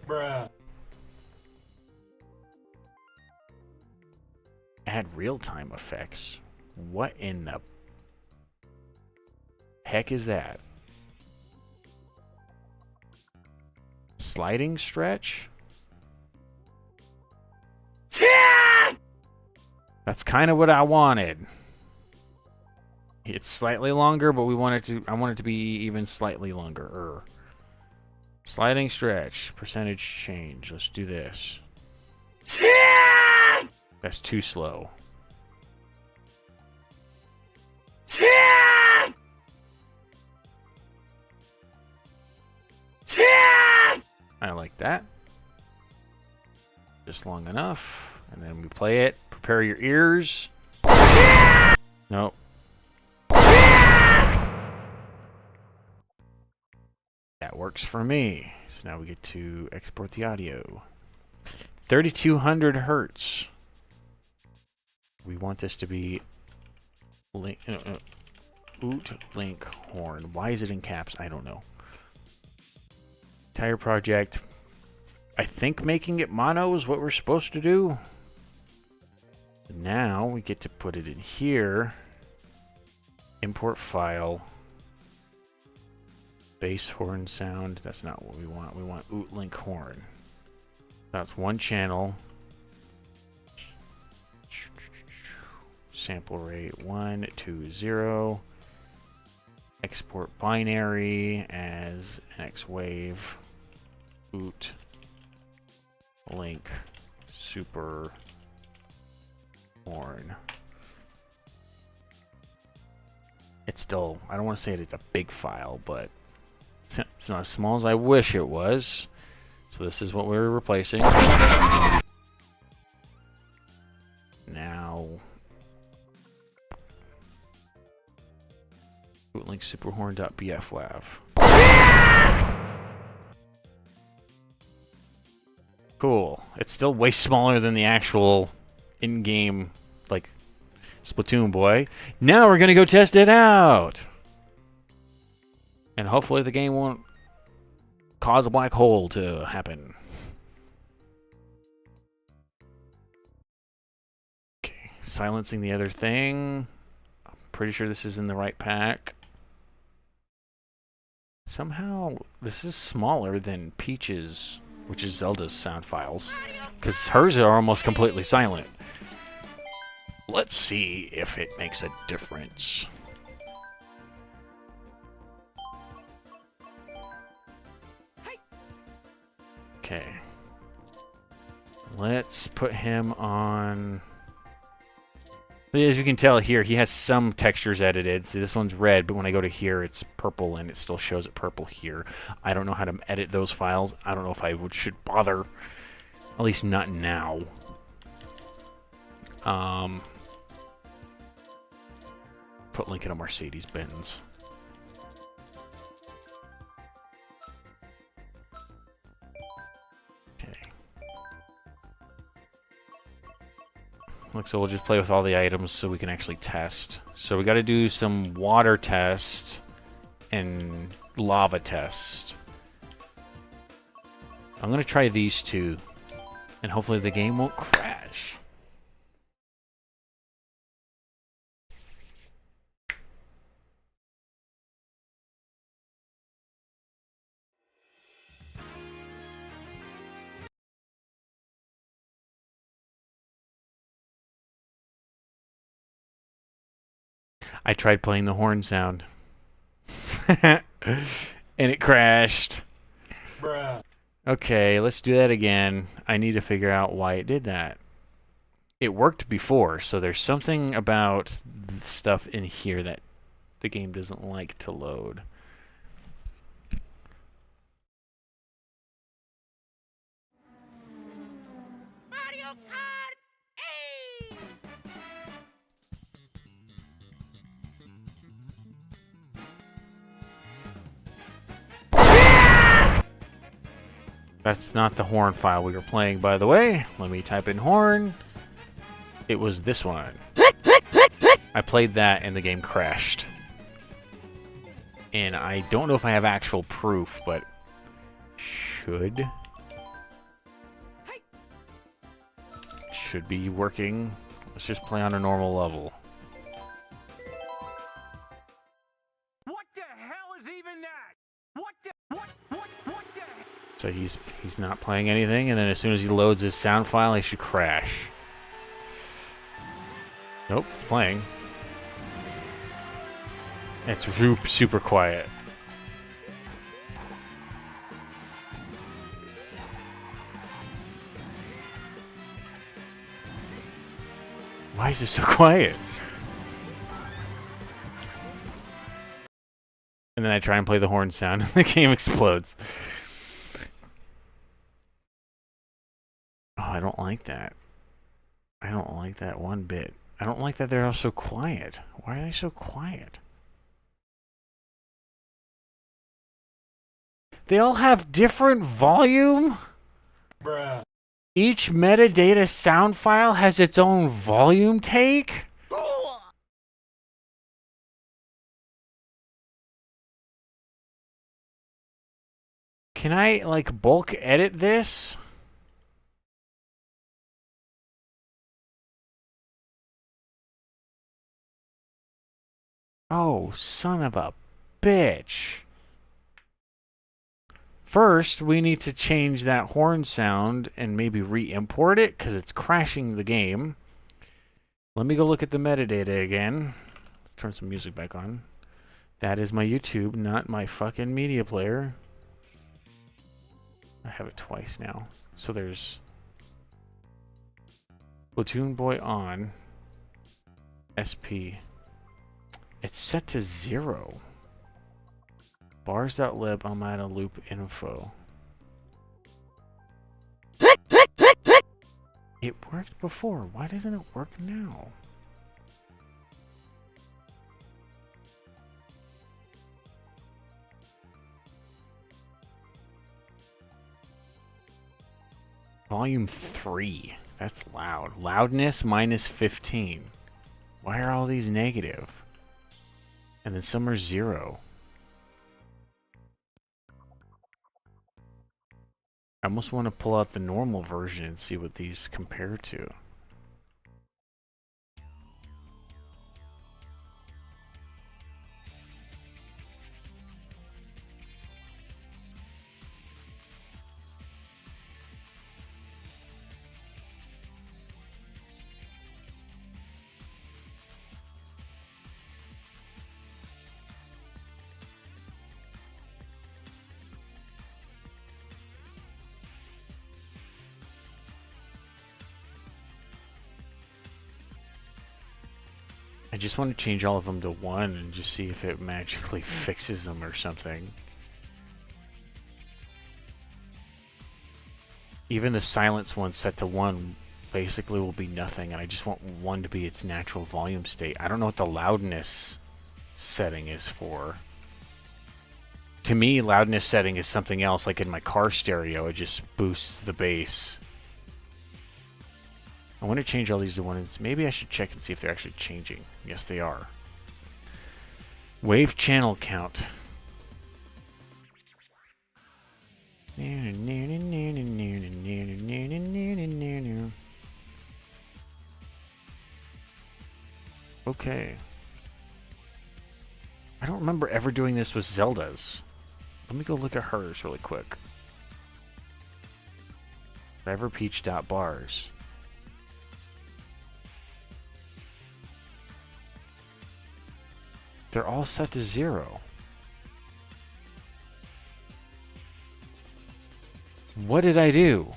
Bruh. Add real-time effects. What in the heck is that? Sliding stretch? That's kind of what I wanted. It's slightly longer, but I want it to be even slightly longer. Sliding stretch, percentage change. Let's do this. That's too slow. I like that. Just long enough. And then we play it. Prepare your ears. Nope. That works for me. So now we get to export the audio. 3200 hertz. We want this to be Oot Link Horn. Why is it in caps? I don't know. Entire project. I think making it mono is what we're supposed to do. Now we get to put it in here. Import file. Bass horn sound. That's not what we want. We want Oot Link Horn. That's one channel. Sample rate 120. Export binary as an X-Wave. Oot Link Super Horn. It's still, I don't want to say it's a big file, but it's not as small as I wish it was. So this is what we're replacing. Now, Link superhorn.bfwav. Cool. It's still way smaller than the actual in-game, like, Splatoon boy. Now we're gonna go test it out! And hopefully the game won't cause a black hole to happen. Okay, silencing the other thing. I'm pretty sure this is in the right pack. Somehow, this is smaller than Peach's, which is Zelda's sound files, because hers are almost completely silent. Let's see if it makes a difference. Okay. Let's put him on... As you can tell here, he has some textures edited. See, this one's red, but when I go to here, it's purple, and it still shows it purple here. I don't know how to edit those files. I don't know if I should bother. At least not now. Put Lincoln on Mercedes-Benz. So we'll just play with all the items so we can actually test. So we got to do some water test and lava test. I'm going to try these two, and hopefully the game won't crash. I tried playing the horn sound. And it crashed. Bruh. Okay, let's do that again. I need to figure out why it did that. It worked before, so there's something about the stuff in here that the game doesn't like to load. Mario Kart 8! That's not the horn file we were playing, by the way. Let me type in horn. It was this one. I played that and the game crashed. And I don't know if I have actual proof, but should be working. Let's just play on a normal level. What the hell is even that? What the So he's not playing anything, and then as soon as he loads his sound file, he should crash. Nope, it's playing. It's super quiet. Why is it so quiet? And then I try and play the horn sound, and the game explodes. Oh, I don't like that. I don't like that one bit. I don't like that they're all so quiet. Why are they so quiet? They all have different volume? Bruh. Each metadata sound file has its own volume take? Can I, like, bulk edit this? Oh, son of a bitch. First, we need to change that horn sound and maybe re-import it because it's crashing the game. Let me go look at the metadata again. Let's turn some music back on. That is my YouTube, not my fucking media player. I have it twice now. So there's Platoon Boy on. SP. It's set to 0. Bars.lib, I'm out of loop info. It worked before. Why doesn't it work now? Volume 3. That's loud. Loudness minus 15. Why are all these negative? And then some are 0. I almost want to pull out the normal version and see what these compare to. I just want to change all of them to 1 and just see if it magically fixes them or something. Even the silence one set to 1 basically will be nothing, and I just want 1 to be its natural volume state. I don't know what the loudness setting is for. To me, loudness setting is something else, like in my car stereo, it just boosts the bass. I want to change all these to 1. Maybe I should check and see if they're actually changing. Yes, they are. Wave channel count. Okay. I don't remember ever doing this with Zelda's. Let me go look at hers really quick. Forever Peach bars. They're all set to 0. What did I do?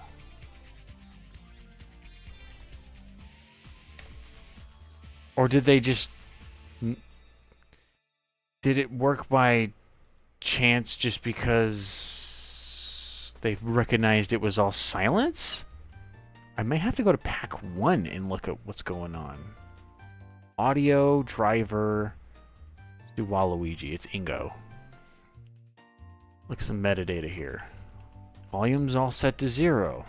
Or did they just... Did it work by chance just because they recognized it was all silence? I may have to go to pack 1 and look at what's going on. Audio, driver... do Waluigi. It's Ingo. Look at some metadata here. Volume's all set to 0.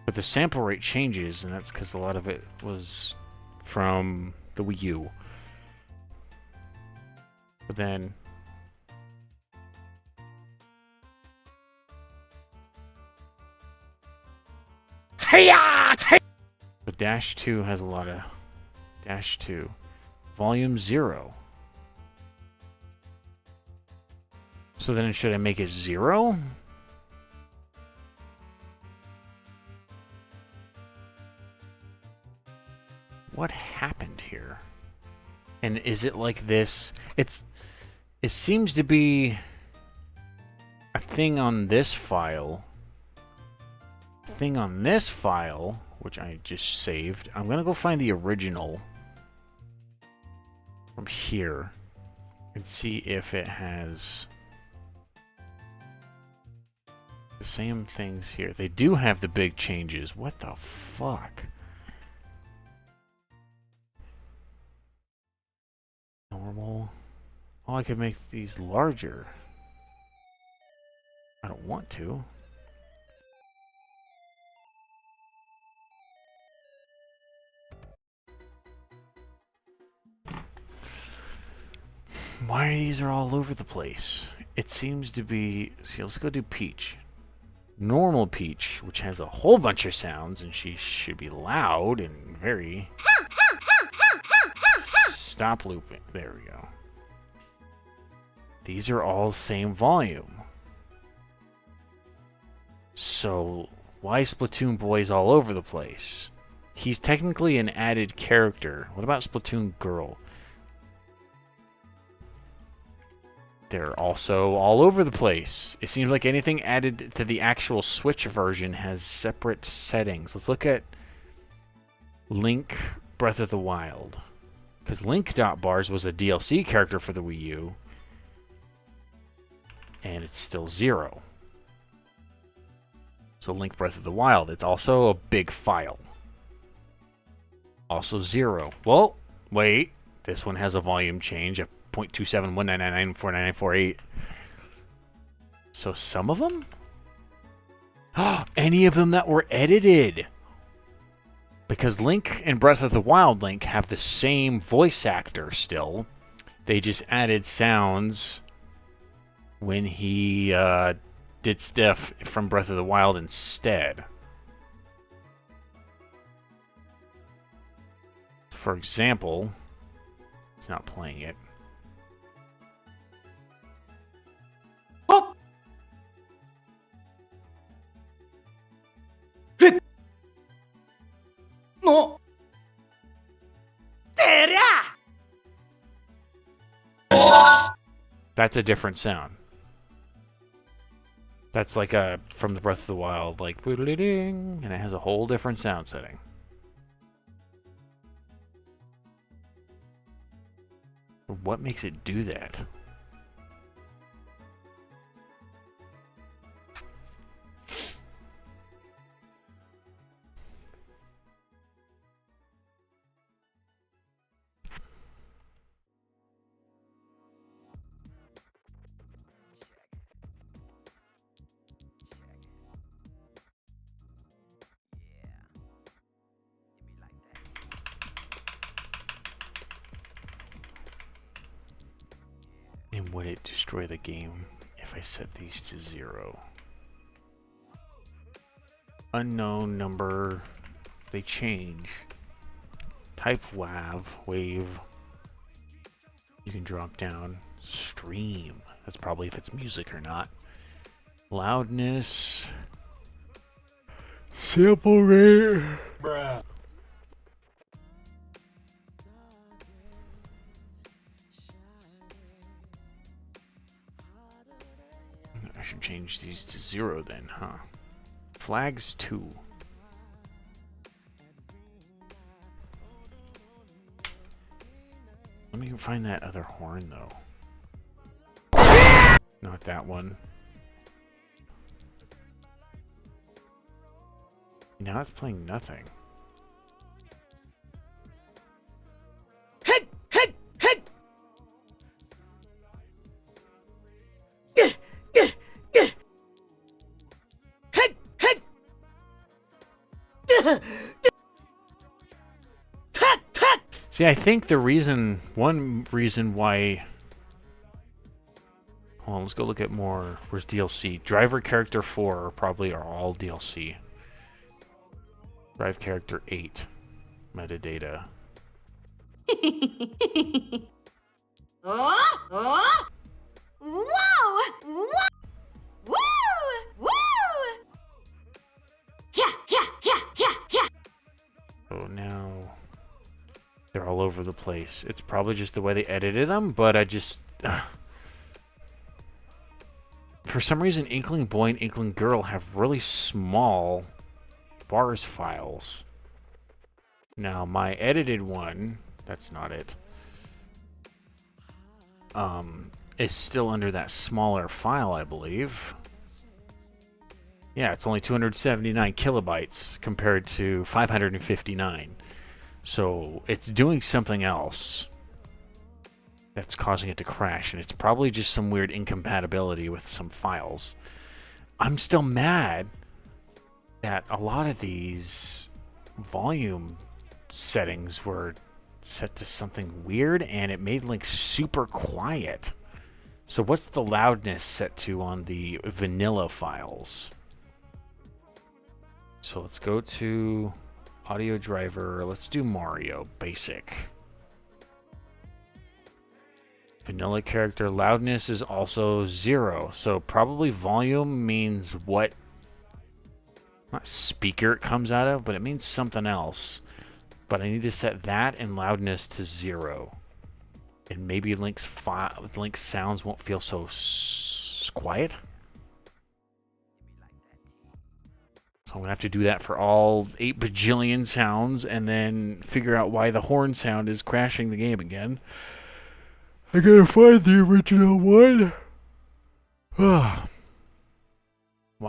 But the sample rate changes, and that's because a lot of it was from the Wii U. But then... But Dash 2 has a lot of... Dash 2. Volume 0. So then should I make it 0? What happened here? And is it like this? It seems to be a thing on this file. Thing on this file, which I just saved. I'm gonna go find the original from here and see if it has the same things here. They do have the big changes. What the fuck? Normal. Oh, I could make these larger. I don't want to. Why are these all over the place? It seems to be... See, let's go do Peach. Normal Peach, which has a whole bunch of sounds, and she should be loud and very... Stop looping. There we go. These are all same volume. So, why Splatoon Boy's all over the place? He's technically an added character. What about Splatoon Girl? They're also all over the place. It seems like anything added to the actual Switch version has separate settings. Let's look at Link Breath of the Wild. Because Link.Bars was a DLC character for the Wii U. And it's still 0. So Link Breath of the Wild, it's also a big file. Also 0. Well, wait. This one has a volume change of 0.2719994998. So some of them? Any of them that were edited. Because Link and Breath of the Wild Link have the same voice actor still. They just added sounds when he did stuff from Breath of the Wild instead. For example, it's not playing it. No. That's a different sound. That's like a from the Breath of the Wild, like and it has a whole different sound setting. What makes it do that? And would it destroy the game if I set these to 0? Unknown number. They change. Type WAV. Wave. You can drop down. Stream. That's probably if it's music or not. Loudness. Sample rate. Bruh. I should change these to 0 then, huh? Flags 2. Let me find that other horn though. Not that one. Now it's playing nothing. See, I think one reason why... Hold on, let's go look at more. Where's DLC? Driver character 4 probably are all DLC. Drive character 8. Metadata. Oh, oh. Whoa! Whoa! Woo! Woo! Yeah, yeah, yeah, yeah, yeah. So now they're all over the place. It's probably just the way they edited them, but I just... for some reason, Inkling Boy and Inkling Girl have really small bars files. Now, my edited one, that's not it, is still under that smaller file, I believe. Yeah, it's only 279 kilobytes compared to 559. So it's doing something else that's causing it to crash, and it's probably just some weird incompatibility with some files. I'm still mad that a lot of these volume settings were set to something weird, and it made like super quiet. So what's the loudness set to on the vanilla files? So let's go to audio driver. Let's do Mario basic. Vanilla character loudness is also 0. So probably volume means what, not speaker it comes out of, but it means something else. But I need to set that and loudness to 0. And maybe Link's sounds won't feel so quiet. So I'm going to have to do that for all 8 bajillion sounds and then figure out why the horn sound is crashing the game again. I gotta find the original one. Why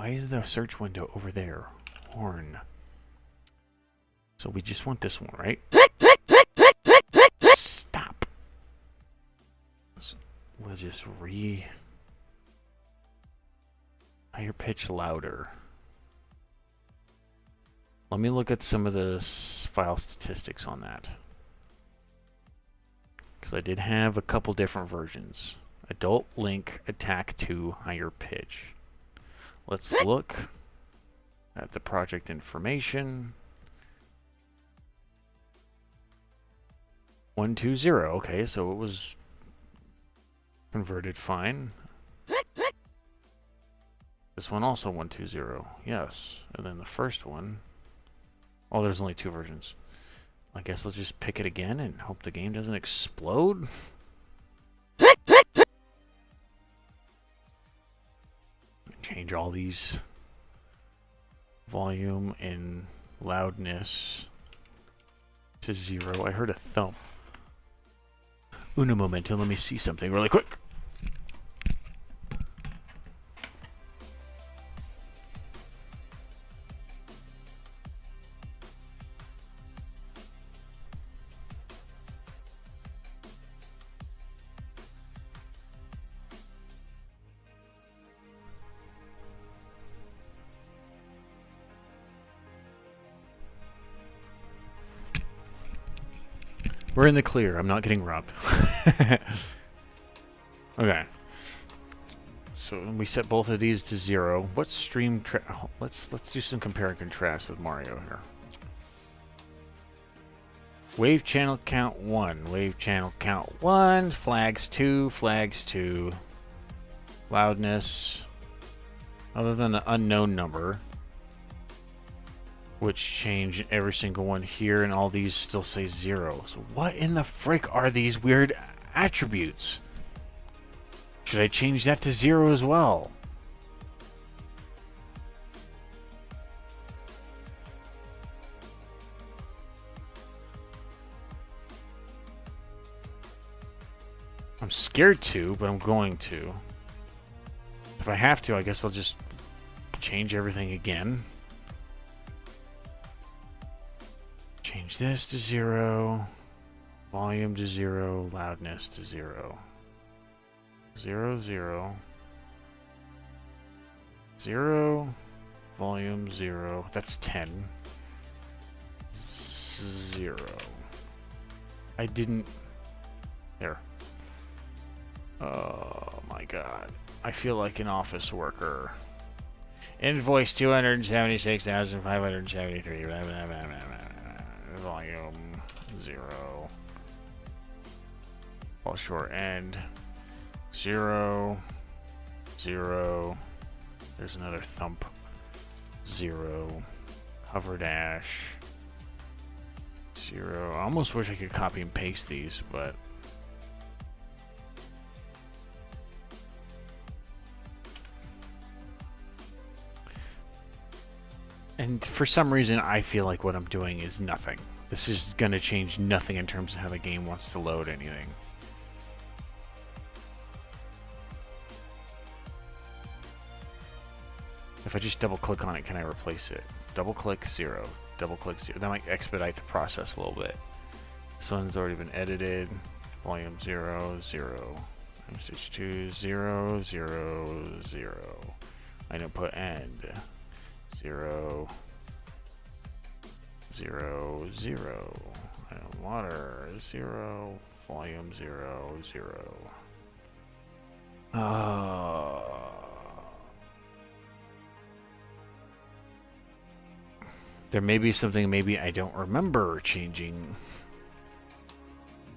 is the search window over there? Horn. So we just want this one, right? Stop. So we'll just higher pitch louder. Let me look at some of the file statistics on that. Because I did have a couple different versions. Adult Link Attack 2 higher pitch. Let's look at the project information. 120. Okay, so it was converted fine. This one also 120. Yes. And then the first one. Oh, there's only 2 versions. I guess let's just pick it again and hope the game doesn't explode. Change all these volume and loudness to 0. I heard a thump. Uno momento, let me see something really quick. We're in the clear. I'm not getting robbed. Okay. So we set both of these to 0. What's stream? Let's do some compare and contrast with Mario here. Wave channel count 1. Wave channel count 1. Flags 2. Flags 2. Loudness. Other than the unknown number, which change every single one here, and all these still say 0. So what in the frick are these weird attributes? Should I change that to 0 as well? I'm scared to, but I'm going to. If I have to, I guess I'll just change everything again. Change this to 0. Volume to 0. Loudness to 0. 0, 0. 0. Volume 0. That's 10. 0. I didn't... There. Oh my god. I feel like an office worker. Invoice 276,573. Volume 0. All short end. 0. 0. There's another thump. 0. Hover dash. 0. I almost wish I could copy and paste these, but... And for some reason, I feel like what I'm doing is nothing. This is going to change nothing in terms of how the game wants to load anything. If I just double click on it, can I replace it? Double click 0. Double click 0. That might expedite the process a little bit. This one's already been edited. Volume 0, 0. Stage 2, 0, 0, 0. Input end. 0, 0, 0. Water 0. Volume 0, 0. There may be something maybe I don't remember changing.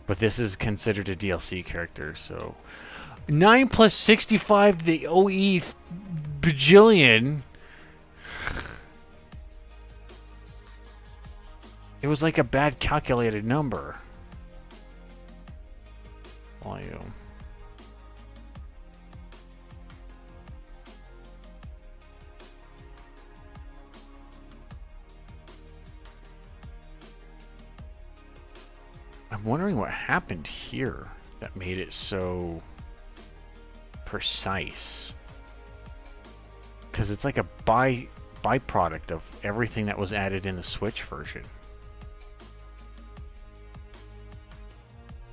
But this is considered a DLC character, so... 9 plus 65 to the OE bajillion. It was like a bad calculated number. Volume. I'm wondering what happened here that made it so precise. Because it's like a byproduct of everything that was added in the Switch version.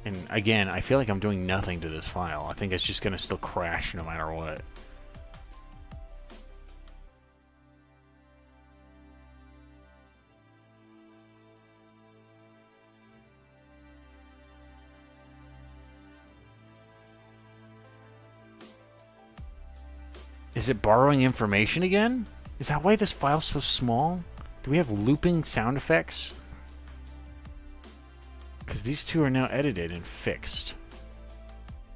And again, I feel like I'm doing nothing to this file. I think it's just going to still crash no matter what. Is it borrowing information again? Is that why this file's so small? Do we have looping sound effects? Because these two are now edited and fixed.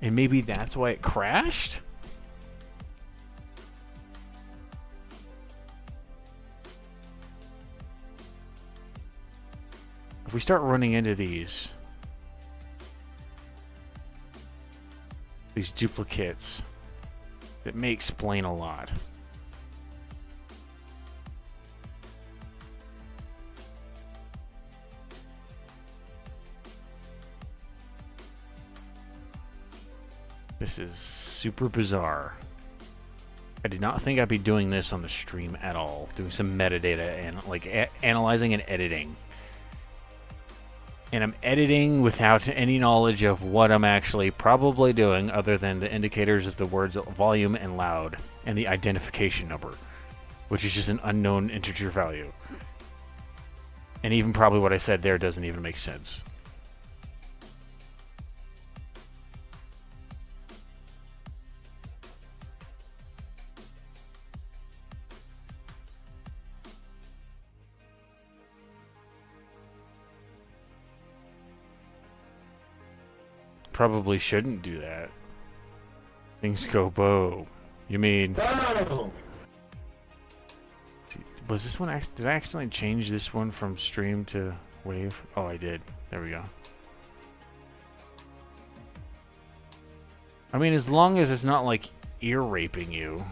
And maybe that's why it crashed? If we start running into these duplicates, that may explain a lot. This is super bizarre. I did not think I'd be doing this on the stream at all. Doing some metadata and like analyzing and editing. And I'm editing without any knowledge of what I'm actually probably doing other than the indicators of the words volume and loud and the identification number, which is just an unknown integer value. And even probably what I said there doesn't even make sense. Probably shouldn't do that. Things go boom. You mean... No! Was this one... Did I accidentally change this one from stream to wave? Oh, I did. There we go. I mean, as long as it's not, like, ear-raping you.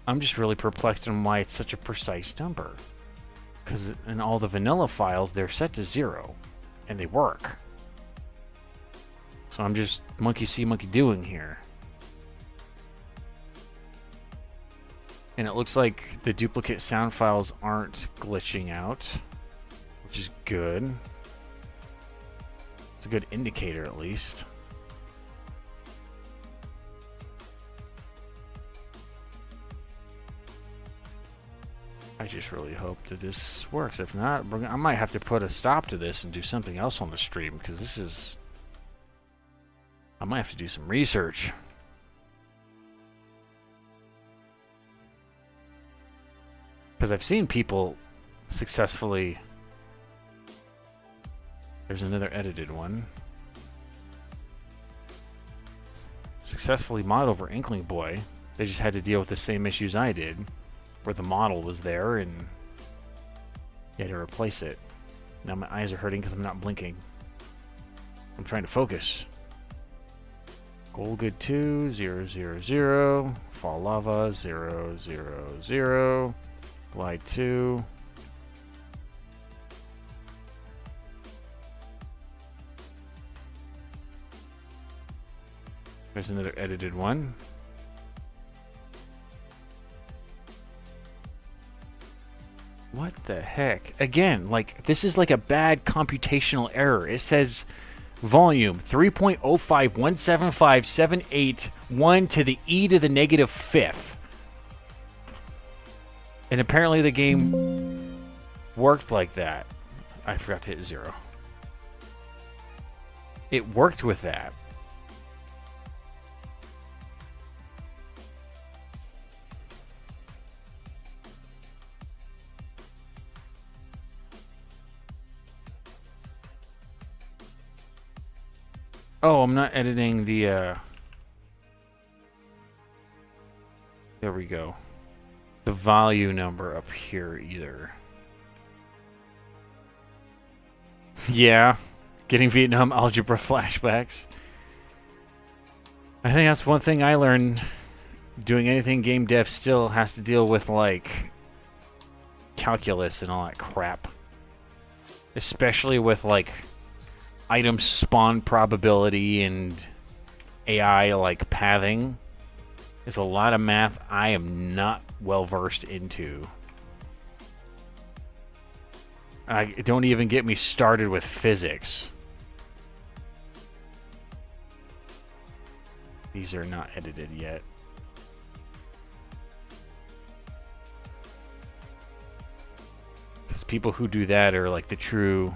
I'm just really perplexed on why it's such a precise number. Because in all the vanilla files, they're set to 0. And they work. So I'm just monkey see, monkey doing here. And it looks like the duplicate sound files aren't glitching out, which is good. It's a good indicator, at least. I just really hope that this works. If not, I might have to put a stop to this and do something else on the stream, because this is... I might have to do some research. Because I've seen people successfully... There's another edited one. Successfully mod over Inkling Boy. They just had to deal with the same issues I did, where the model was there and you had to replace it. Now my eyes are hurting because I'm not blinking. I'm trying to focus. Golgood 2, 0, 0, 0. Fall Lava, 0, 0, 0. Glide 2. There's another edited one. What the heck? Again, like, this is like a bad computational error. It says volume 3.0517578 to the e to the negative fifth. And apparently the game worked like that. I forgot to hit 0. It worked with that. Oh, I'm not editing the, there we go. The volume number up here either. Yeah, getting Vietnam algebra flashbacks. I think that's one thing I learned doing anything game dev still has to deal with, like, calculus and all that crap. Especially with, like, item spawn probability and AI like pathing. Is a lot of math I am not well versed into. Don't even get me started with physics. These are not edited yet. Because people who do that are like the true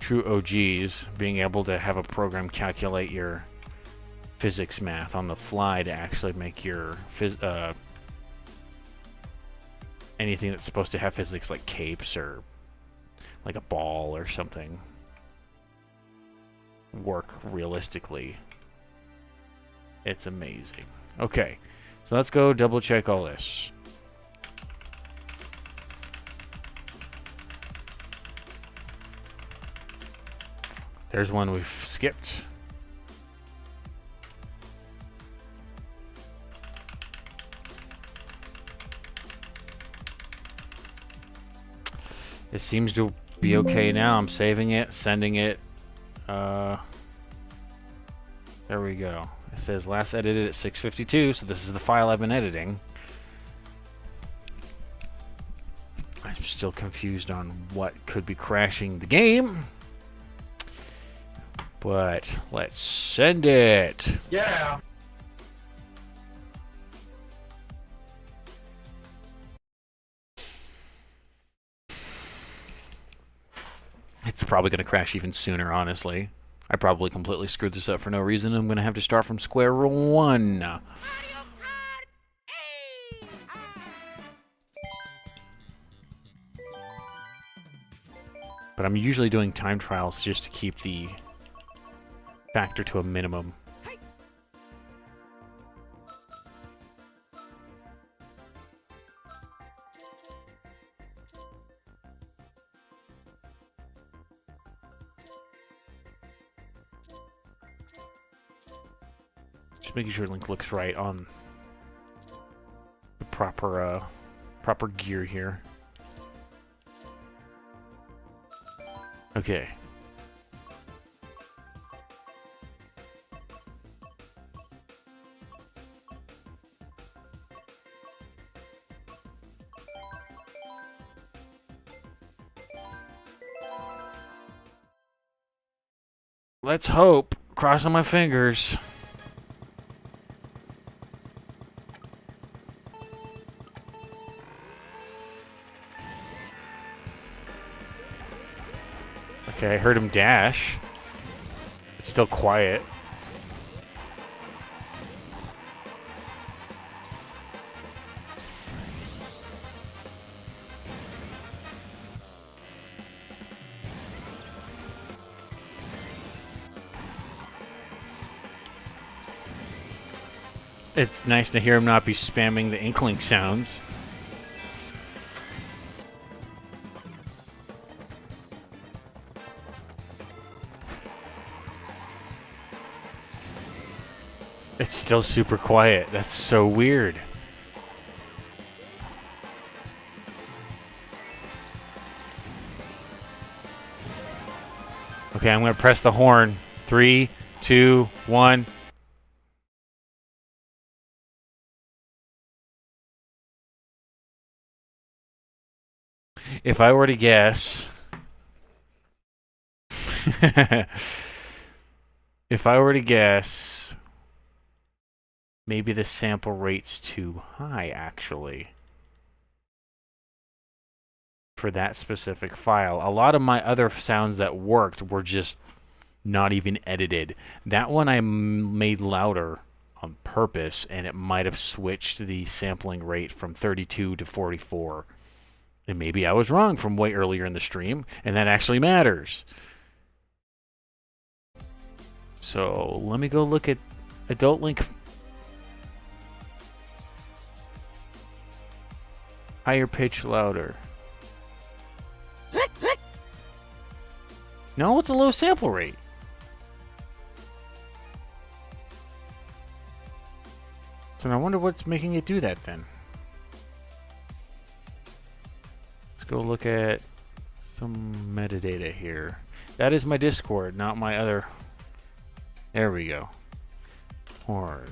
OGs, being able to have a program calculate your physics math on the fly to actually make your anything that's supposed to have physics, like capes or like a ball or something, work realistically. It's amazing. Okay, so let's go double check all this. There's one we've skipped. It seems to be okay now. I'm saving it, sending it. There we go. It says last edited at 6:52, so this is the file I've been editing. I'm still confused on what could be crashing the game. But let's send it. Yeah. It's probably going to crash even sooner, honestly. I probably completely screwed this up for no reason. I'm going to have to start from square one. But I'm usually doing time trials just to keep the factor to a minimum. Just making sure Link looks right on the proper gear here. Okay. Let's hope. Crossing my fingers. Okay, I heard him dash. It's still quiet. It's nice to hear him not be spamming the inkling sounds. It's still super quiet. That's so weird. Okay, I'm going to press the horn. 3, 2, 1. If I were to guess... if I were to guess... maybe the sample rate's too high, actually. For that specific file. A lot of my other sounds that worked were just not even edited. That one I made louder on purpose, and it might have switched the sampling rate from 32 to 44. And maybe I was wrong from way earlier in the stream, and that actually matters. So let me go look at Adult Link. Higher pitch, louder. No, it's a low sample rate. So I wonder what's making it do that then. Let's go look at some metadata here. That is my Discord, not my other. There we go. Horn.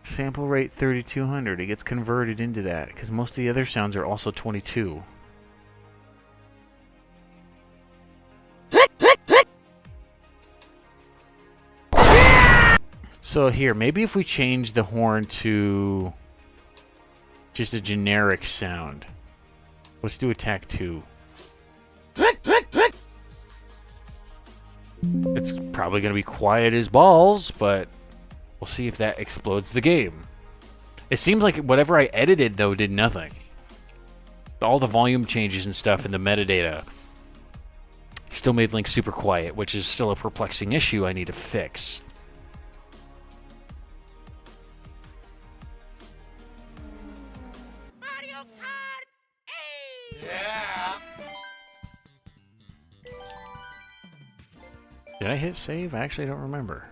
Sample rate 3200. It gets converted into that because most of the other sounds are also 22. So here, maybe if we change the horn to just a generic sound. Let's do attack 2. It's probably going to be quiet as balls, but we'll see if that explodes the game. It seems like whatever I edited, though, did nothing. All the volume changes and stuff in the metadata still made Link super quiet, which is still a perplexing issue I need to fix. Did I hit save? I actually don't remember.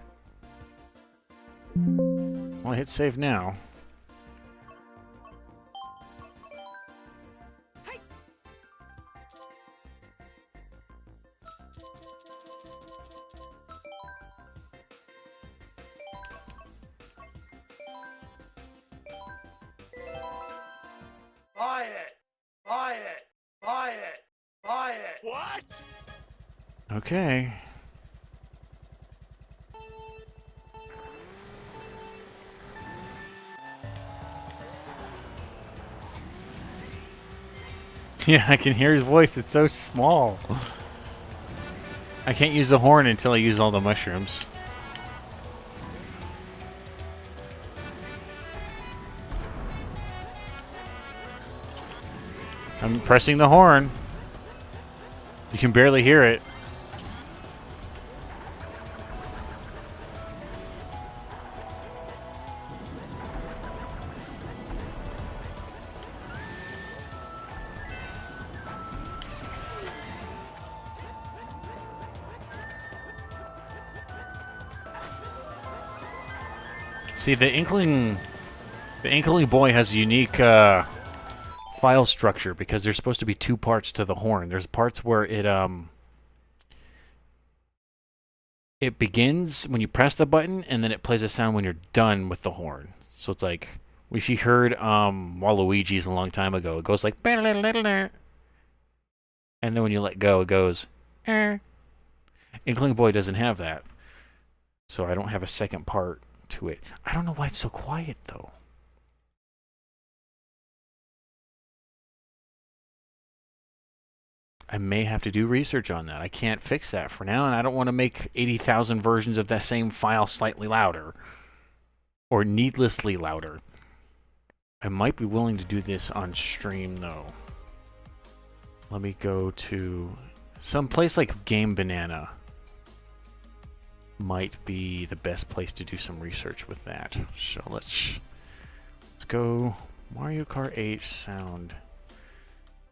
Well, I hit save now. Okay. Yeah, I can hear his voice. It's so small. I can't use the horn until I use all the mushrooms. I'm pressing the horn. You can barely hear it. See, the Inkling boy has a unique file structure because there's supposed to be two parts to the horn. There's parts where it begins when you press the button, and then it plays a sound when you're done with the horn. So it's like if you heard Waluigi's a long time ago, it goes like, and then when you let go, it goes. Inkling boy doesn't have that, so I don't have a second part to it. I don't know why it's so quiet though. I may have to do research on that. I can't fix that for now, and I don't want to make 80,000 versions of that same file slightly louder or needlessly louder. I might be willing to do this on stream though. Let me go to some place like Game Banana. Might be the best place to do some research with that. So let's go Mario Kart 8 sound.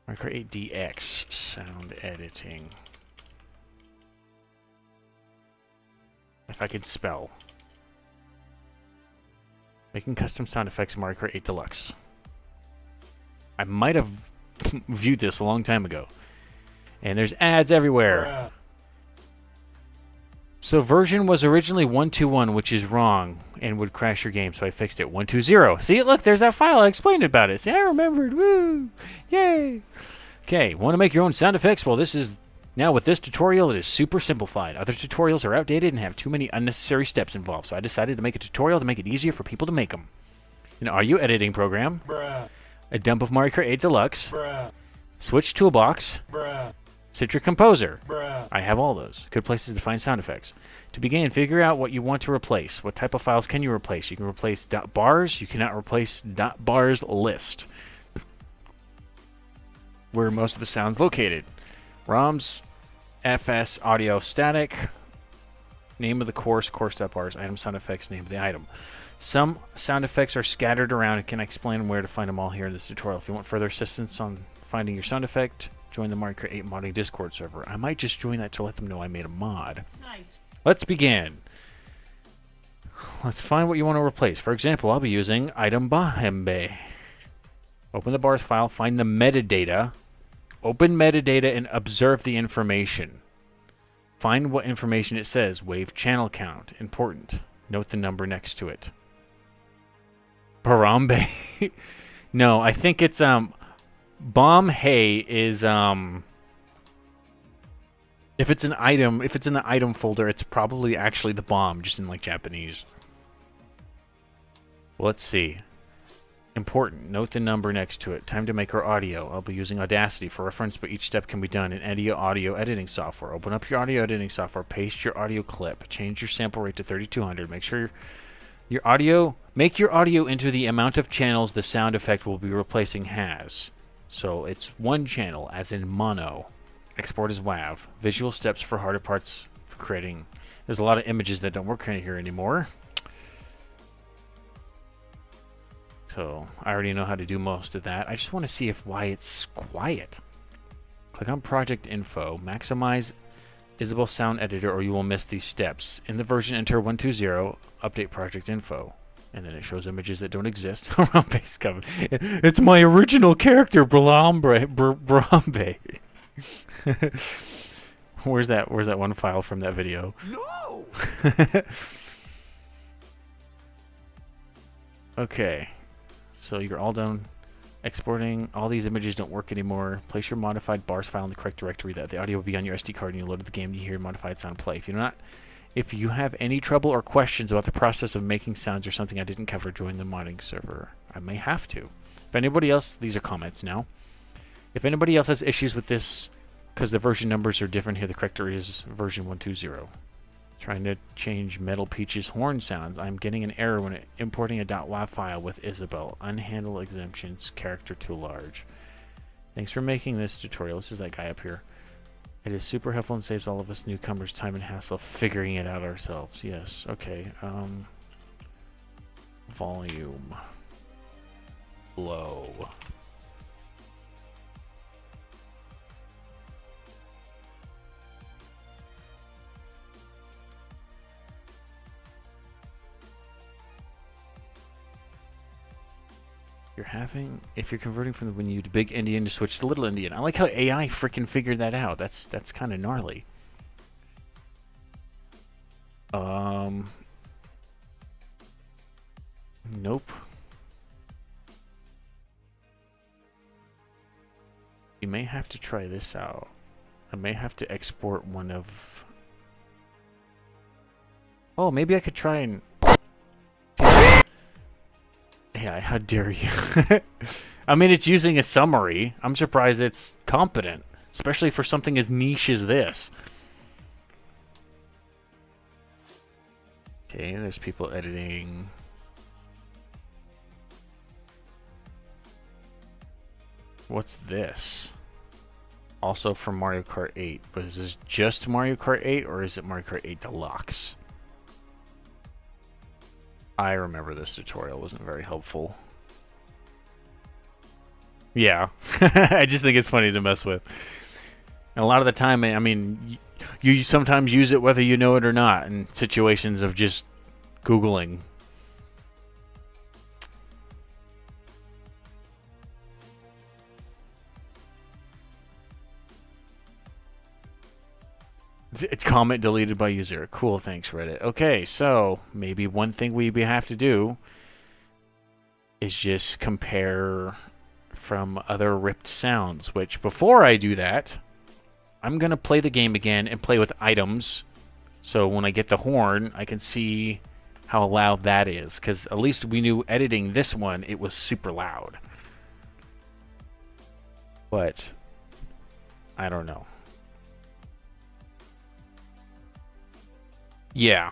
Mario Kart 8 DX sound editing. If I could spell. Making custom sound effects in Mario Kart 8 Deluxe. I might have viewed this a long time ago. And there's ads everywhere. So version was originally 121, which is wrong and would crash your game, so I fixed it. 120. See, look, there's that file. I explained about it. See, I remembered. Woo! Yay! Okay, want to make your own sound effects? Well, this is now with this tutorial, it is super simplified. Other tutorials are outdated and have too many unnecessary steps involved, so I decided to make a tutorial to make it easier for people to make them. An audio editing program, a dump of Mario Kart 8 Deluxe, Switch Toolbox, Citric Composer. I have all those. Good places to find sound effects. To begin, figure out what you want to replace. What type of files can you replace? You can replace .bars. You cannot replace .bars list, where most of the sound's located. ROMs, FS, audio, static, name of the course, course.bars, item sound effects, name of the item. Some sound effects are scattered around and can explain where to find them all here in this tutorial. If you want further assistance on finding your sound effect, join the Mario Kart 8 Modding Discord server. I might just join that to let them know I made a mod. Nice. Let's begin. Let's find what you want to replace. For example, I'll be using item Bahembe. Open the bars file, find the metadata, open metadata, and observe the information. Find what information it says. Wave channel count. Important. Note the number next to it. Barambe. No, I think it's Bomb Hay is if it's an item, if it's in the item folder, it's probably actually the bomb, just in like Japanese. Well, let's see. Important. Note the number next to it. Time to make our audio. I'll be using Audacity for reference, but each step can be done in any audio editing software. Open up your audio editing software, paste your audio clip, change your sample rate to 3200. Make sure make your audio into the amount of channels the sound effect will be replacing has. So it's one channel, as in mono. Export as WAV. Visual steps for harder parts for creating. There's a lot of images that don't work here anymore. So I already know how to do most of that. I just want to see why it's quiet. Click on Project Info. Maximize Isabel Sound Editor or you will miss these steps. In the version, enter 120. Update Project Info. And then it shows images that don't exist. Around base cover. It's my original character, Brambe. Where's that one file from that video? No! Okay. So you're all done. Exporting all these images don't work anymore. Place your modified bars file in the correct directory. That the audio will be on your SD card and you load the game. You hear modified sound play. If you have any trouble or questions about the process of making sounds or something I didn't cover, join the modding server. I may have to. If anybody else, these are comments now. If anybody else has issues with this, because the version numbers are different here, the correct is version 120. Trying to change Metal Peach's horn sounds. I'm getting an error when importing a .wav file with Isabel. Unhandle exemptions, character too large. Thanks for making this tutorial. This is that guy up here. It is super helpful and saves all of us newcomers time and hassle figuring it out ourselves. Yes, okay. Volume. Low. If you're converting from the menu to big Indian to switch to little Indian. I like how AI freaking figured that out. That's kind of gnarly. Nope. You may have to try this out. I may have to export one of... Oh, maybe I could try and... Yeah, how dare you? I mean, it's using a summary. I'm surprised it's competent, especially for something as niche as this. Okay, there's people editing. What's this? Also from Mario Kart 8. But is this just Mario Kart 8 or is it Mario Kart 8 Deluxe? I remember this tutorial wasn't very helpful. Yeah, I just think it's funny to mess with. And a lot of the time, I mean, you sometimes use it whether you know it or not in situations of just Googling. It's comment deleted by user. Cool, thanks Reddit. Okay, so maybe one thing we have to do is just compare from other ripped sounds, which before I do that, I'm going to play the game again and play with items. So when I get the horn, I can see how loud that is. Because at least we knew editing this one, it was super loud. But I don't know. Yeah.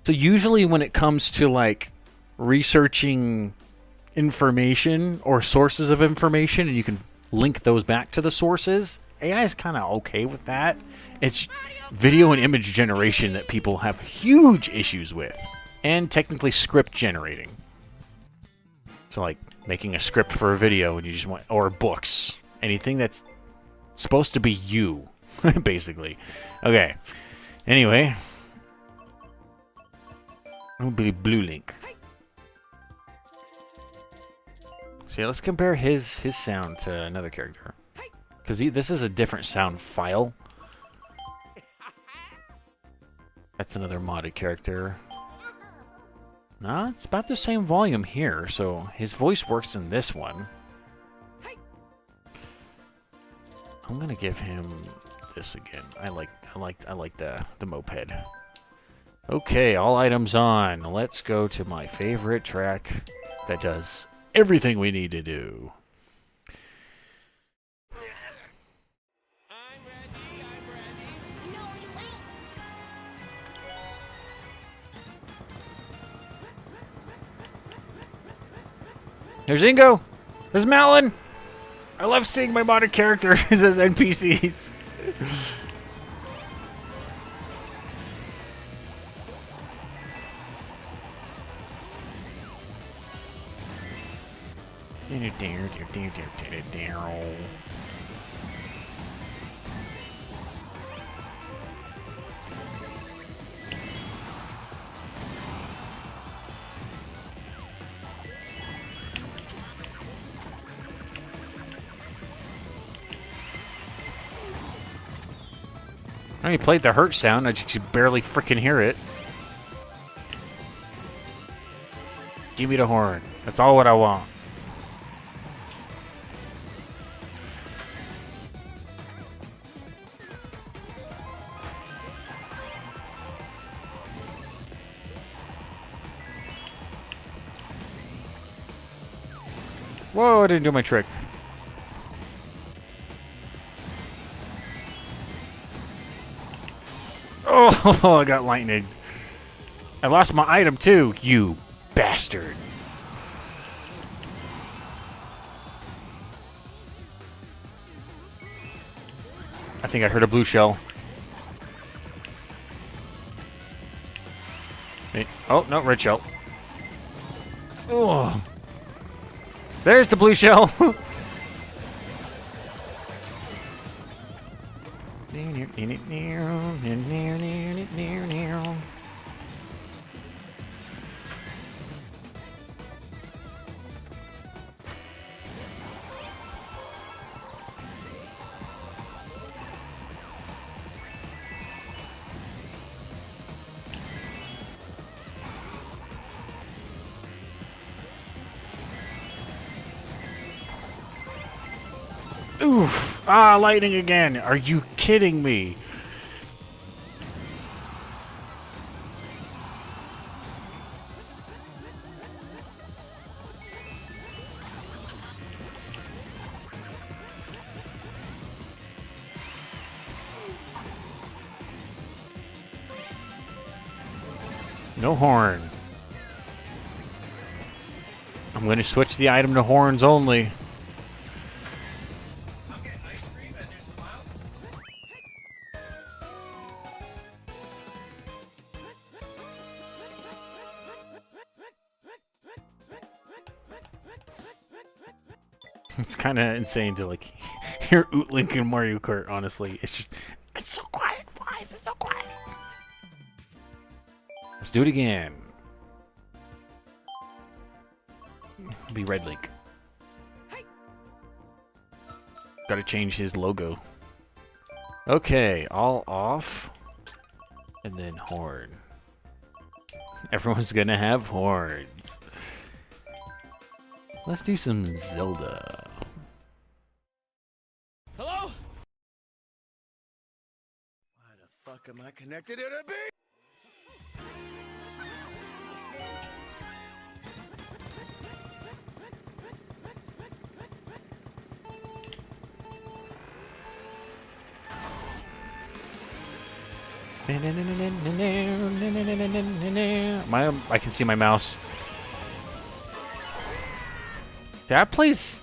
So usually when it comes to like researching information or sources of information and you can link those back to the sources, AI is kind of okay with that. It's video and image generation that people have huge issues with, and technically script generating. So like making a script for a video and you just want, or books, anything that's supposed to be you, basically. Okay. Anyway, it'll be Blue Link. So yeah, let's compare his sound to another character, because this is a different sound file. That's another modded character. Nah, it's about the same volume here, so his voice works in this one. I'm gonna give him this again. I like the moped. Okay, all items on. Let's go to my favorite track that does everything we need to do. There's Ingo. There's Malin. I love seeing my modded characters as NPCs. I only played the hurt sound, I just barely freaking hear it. Give me the horn. That's all what I want. Whoa, I didn't do my trick. Oh, I got lightning. I lost my item too, you bastard. I think I heard a blue shell. Hey, oh, no, red shell. Oh. There's the blue shell. Oof! Ah, lightning again! Are you kidding me? No horn. I'm going to switch the item to horns only. It's kind of insane to like hear Ootlink in Mario Kart, honestly. It's so quiet. Why is it so quiet? Let's do it again. Be Red Link. Gotta change his logo. Okay, all off. And then horn. Everyone's gonna have horns. Let's do some Zelda. Hello? Why the fuck am I connected to the beat? I can see my mouse. That plays...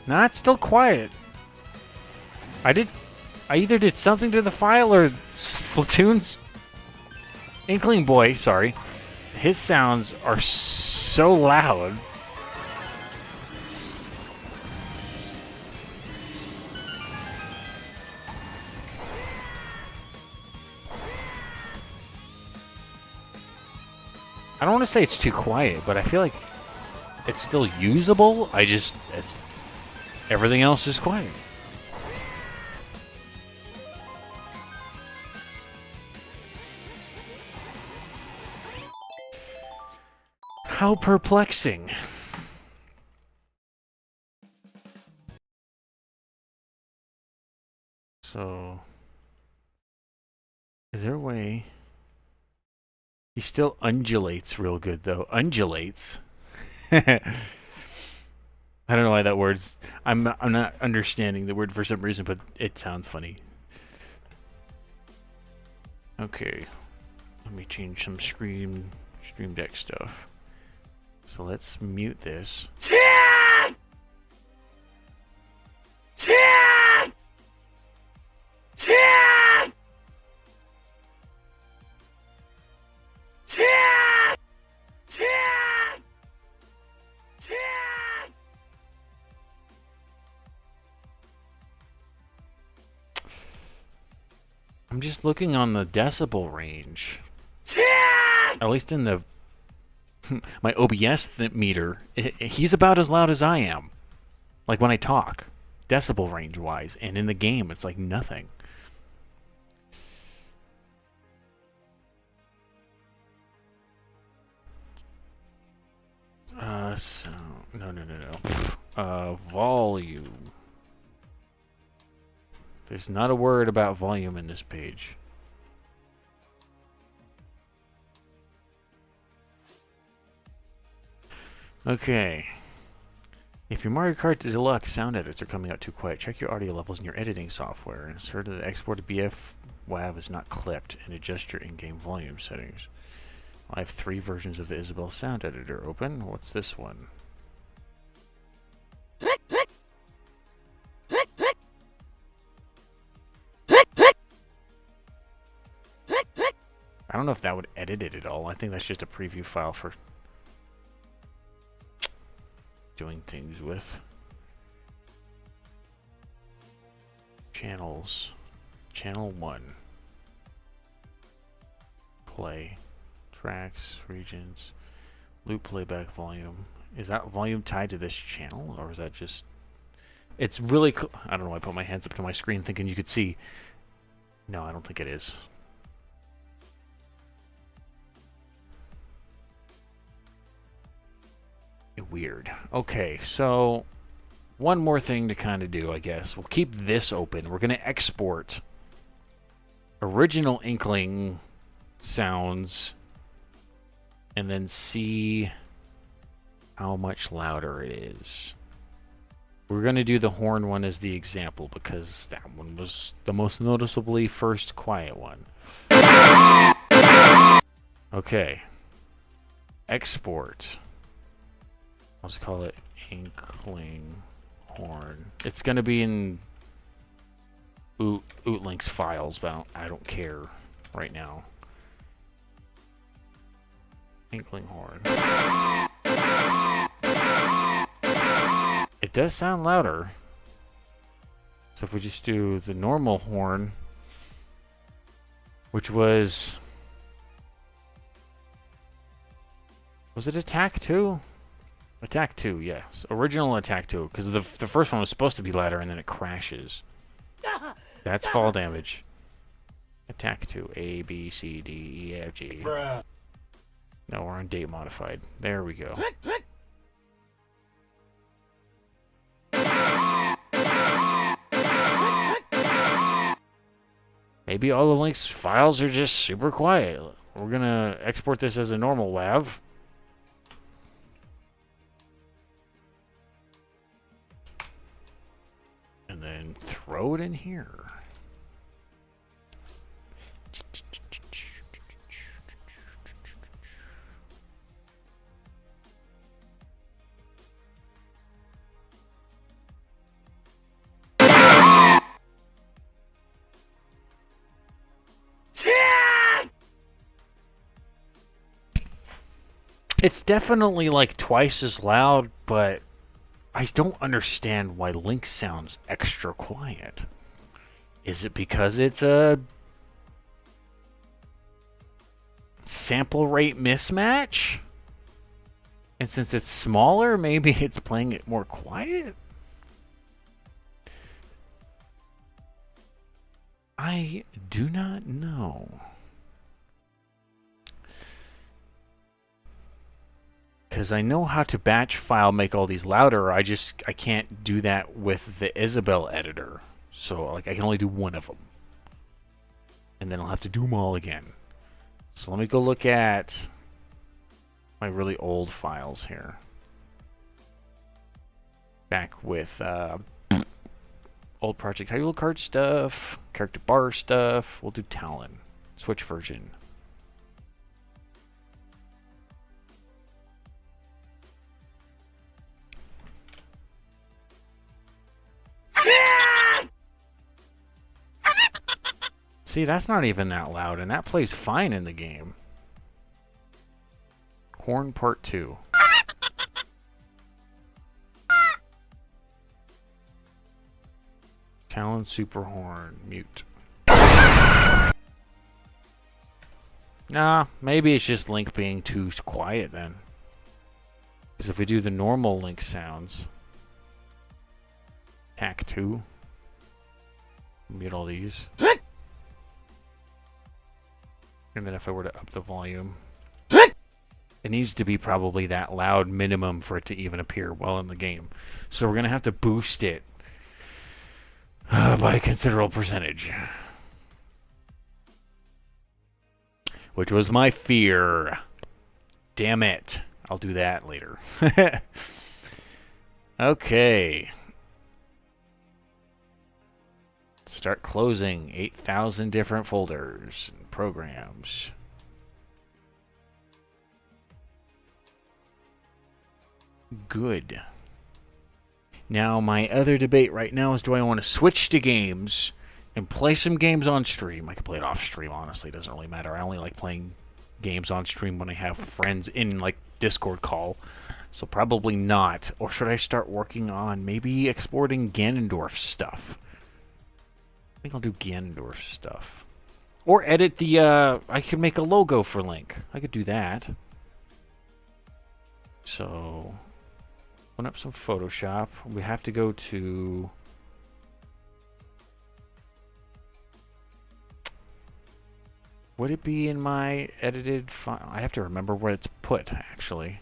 Nah, it's still quiet. I either did something to the file or Splatoon's... Inkling Boy, sorry. His sounds are so loud. I don't want to say it's too quiet, but I feel like it's still usable. It's everything else is quiet. How perplexing. So, is there a way? He still undulates real good, though. Undulates. I don't know why that word's... I'm not understanding the word for some reason, but it sounds funny. Okay. Let me change some Stream Deck stuff. So let's mute this. I'm just looking on the decibel range. At least in the my OBS meter, he's about as loud as I am. Like when I talk, decibel range wise, and in the game it's like nothing. So no. Volume. There's not a word about volume in this page. Okay. If your Mario Kart Deluxe sound edits are coming out too quiet, check your audio levels in your editing software. Ensure that the export to BF WAV is not clipped, and adjust your in-game volume settings. I have 3 versions of the Isabelle sound editor open. What's this one? I don't know if that would edit it at all. I think that's just a preview file for doing things with. Channels. Channel 1. Play. Tracks, regions, loop playback volume. Is that volume tied to this channel, or is that just... It's really... I don't know, I put my hands up to my screen thinking you could see. No, I don't think it is. Weird. Okay, so one more thing to kind of do, I guess. We'll keep this open. We're going to export original Inkling sounds and then see how much louder it is. We're going to do the horn one as the example because that one was the most noticeably first quiet one. Okay. Export. I'll just call it Inkling horn. It's going to be in Ootlink's files, but I don't care right now. Inkling horn. It does sound louder. So if we just do the normal horn, which was it Attack 2? Attack 2, yes. Original Attack 2, because the first one was supposed to be louder and then it crashes. That's fall damage. Attack 2, A, B, C, D, E, F, G. Bruh. No, we're on date modified. There we go. Maybe all the Link's files are just super quiet. We're gonna export this as a normal WAV. And then throw it in here. It's definitely like twice as loud, but I don't understand why Link sounds extra quiet. Is it because it's a sample rate mismatch? And since it's smaller, maybe it's playing it more quiet? I do not know. Because I know how to batch file make all these louder, I can't do that with the Isabelle editor. So like I can only do one of them. And then I'll have to do them all again. So let me go look at my really old files here. Back with old Project Title Card stuff, character bar stuff. We'll do Talon. Switch version. See, that's not even that loud, and that plays fine in the game. Horn Part 2. Talon Super Horn. Mute. Nah, maybe it's just Link being too quiet then. Because if we do the normal Link sounds... Attack 2. Mute all these. And then if I were to up the volume, it needs to be probably that loud minimum for it to even appear well in the game. So we're going to have to boost it by a considerable percentage. Which was my fear. Damn it. I'll do that later. Okay. Start closing 8,000 different folders and programs. Good. Now, my other debate right now is, do I want to switch to games and play some games on stream? I can play it off stream, honestly. It doesn't really matter. I only like playing games on stream when I have friends in, like, Discord call. So probably not. Or should I start working on maybe exporting Ganondorf stuff? I think I'll do Ganondorf stuff. Or edit the, I could make a logo for Link. I could do that. So, open up some Photoshop. We have to go to... Would it be in my edited file? I have to remember where it's put, actually.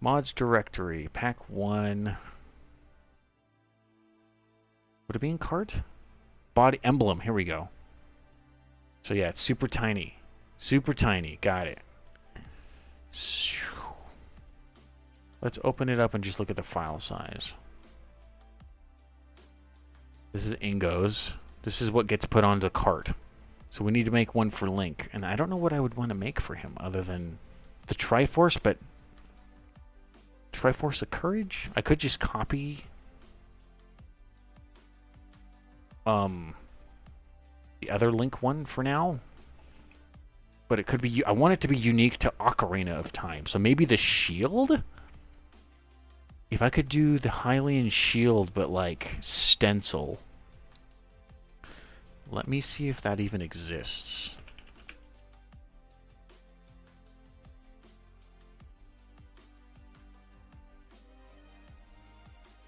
Mods directory, pack 1... Would it be in cart? Body emblem. Here we go. So yeah, it's super tiny. Super tiny. Got it. Let's open it up and just look at the file size. This is Ingo's. This is what gets put onto the cart. So we need to make one for Link. And I don't know what I would want to make for him other than the Triforce, but... Triforce of Courage? I could just copy... the other Link one for now, but it could be. I want it to be unique to Ocarina of Time, so maybe the shield. If I could do the Hylian shield, but like stencil. Let me see if that even exists.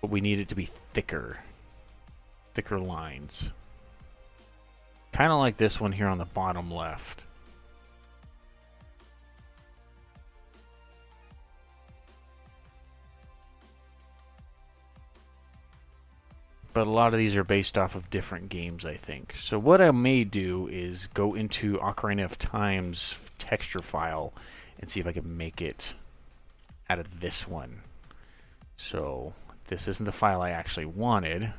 But we need it to be thicker. Thicker lines. Kind of like this one here on the bottom left. But a lot of these are based off of different games, I think. So what I may do is go into Ocarina of Time's texture file and see if I can make it out of this one. So this isn't the file I actually wanted.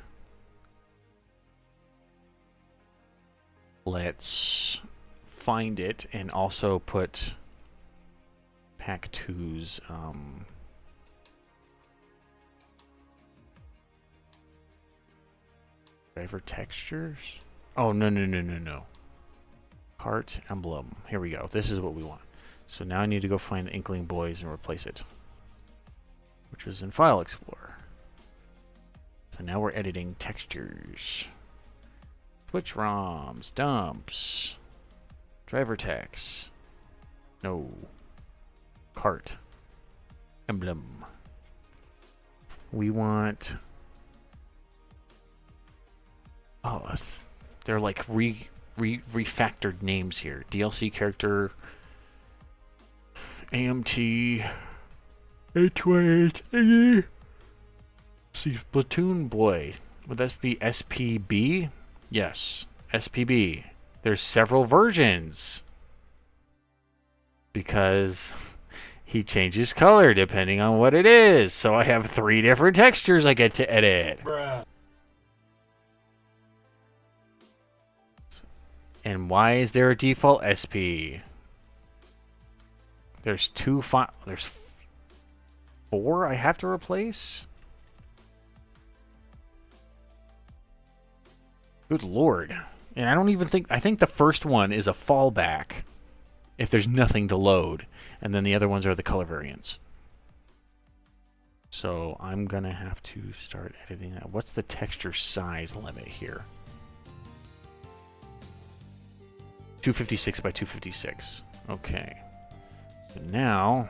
Let's find it and also put Pack 2's driver textures. Oh, no. Cart emblem. Here we go. This is what we want. So now I need to go find the Inkling Boys and replace it, which was in File Explorer. So now we're editing textures. Switch ROMs, dumps, driver text, no, cart, emblem. We want, oh, they're like refactored names here. DLC character, AMT, H28, see, Splatoon boy. Would that be SPB? Yes, SPB. There's several versions because he changes color depending on what it is. So I have 3 different textures I get to edit. Bruh. And why is there a default SP? There's 4 I have to replace? Good lord. And I don't even think... I think the first one is a fallback if there's nothing to load. And then the other ones are the color variants. So I'm going to have to start editing that. What's the texture size limit here? 256 by 256. Okay. So now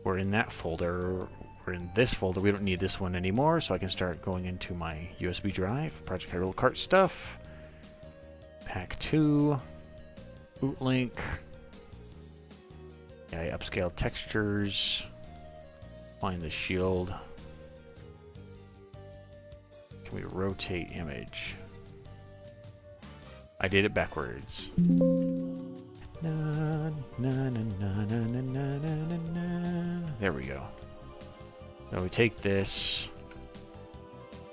we're in that folder. We're in this folder. We don't need this one anymore, so I can start going into my USB drive. Project Hyrule Kart stuff. Pack 2. Bootlink. Yeah, I upscale textures. Find the shield. Can we rotate image? I did it backwards. There There we go. Now we take this,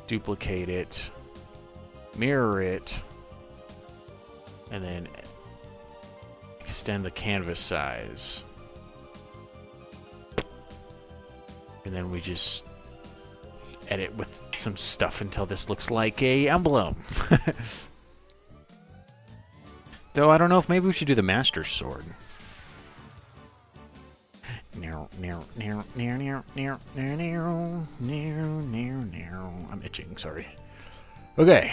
duplicate it, mirror it, and then extend the canvas size. And then we just edit with some stuff until this looks like a emblem. Though I don't know if maybe we should do the Master Sword. I'm itching, sorry. Okay.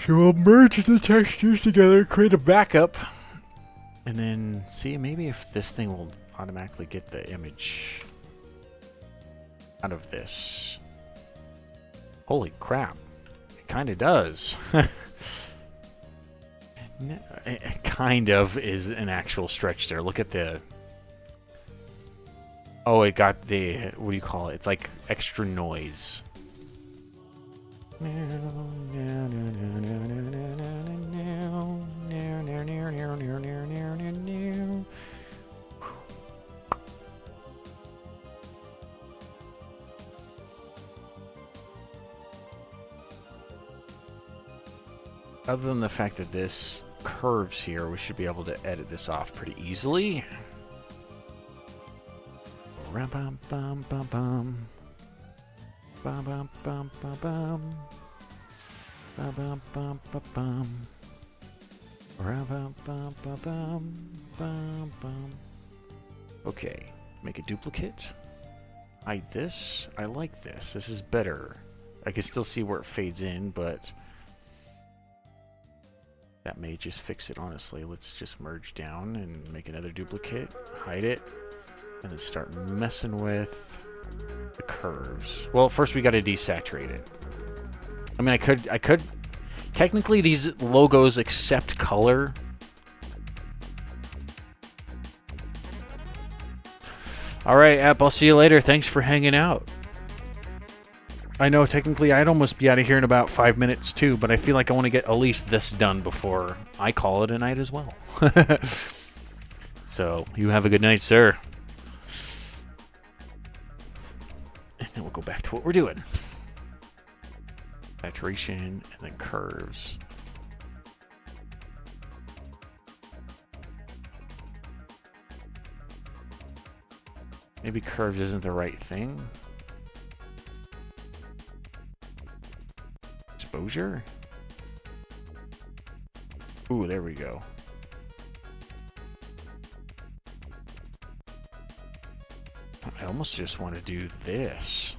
So we'll merge the textures together, create a backup, and then see maybe if this thing will automatically get the image out of this. Holy crap. It kind of does. It kind of is an actual stretch there. Look at the... Oh, it got the... What do you call it? It's like extra noise. Other than the fact that this curves here, we should be able to edit this off pretty easily. Bum bum bum bum. Bum bum bum bum bum. Bum bum bum bum bum. Bum bum bum bum bum bum. Okay, make a duplicate. Hide this. I like this. This is better. I can still see where it fades in, but that may just fix it, honestly. Let's just merge down and make another duplicate, hide it, and then start messing with the curves. Well, first we got to desaturate it. I mean, I could technically these logos accept color. All right, app, I'll see you later. Thanks for hanging out. I know technically I'd almost be out of here in about 5 minutes too, but I feel like I want to get at least this done before I call it a night as well. So, you have a good night, sir. And then we'll go back to what we're doing. Saturation and then curves. Maybe curves isn't the right thing. Exposure? Ooh, there we go. I almost just want to do this.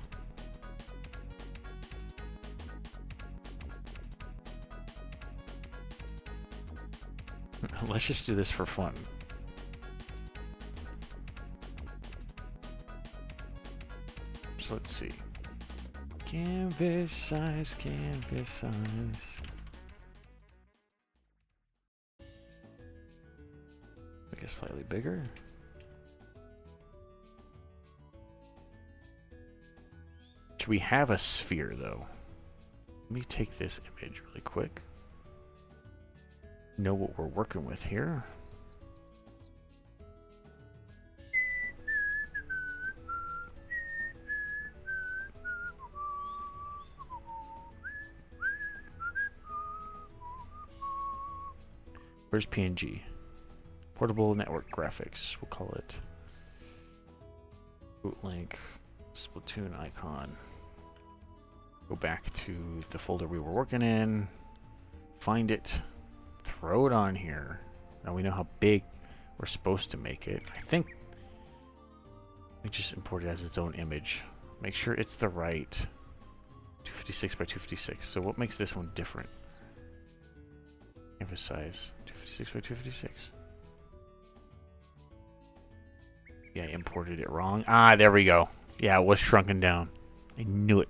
Let's just do this for fun. So let's see. Canvas size, canvas size. Make it slightly bigger. Should we have a sphere though? Let me take this image really quick. Know what we're working with here. Where's PNG? Portable network graphics, we'll call it. Bootlink, Splatoon icon. Go back to the folder we were working in. Find it. Throw it on here. Now we know how big we're supposed to make it. I think we just import it as its own image. Make sure it's the right 256 by 256. So what makes this one different? Canvas size 256 by 256. Yeah, I imported it wrong. Ah, there we go. Yeah, it was shrunken down. I knew it.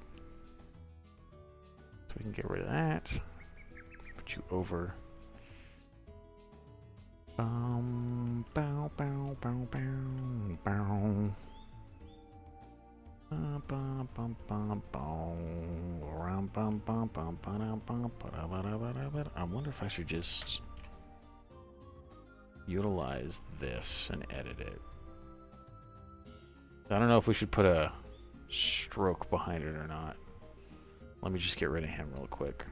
So we can get rid of that. Put you over. Bow, bow, bow, bow, bow. I wonder if I should just utilize this and edit it. I don't know if we should put a stroke behind it or not. Let me just get rid of him real quick.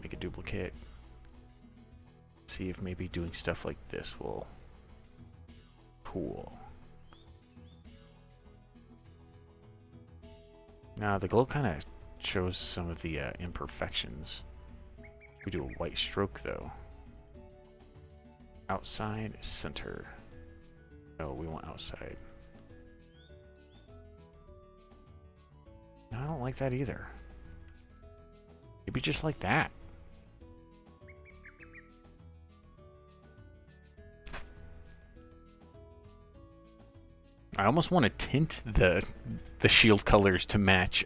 Make a duplicate. See if maybe doing stuff like this will... Cool. Now the glow kind of shows some of the imperfections. We do a white stroke though. Outside, center. No, we want outside. No, I don't like that either. Maybe just like that. I almost want to tint the shield colors to match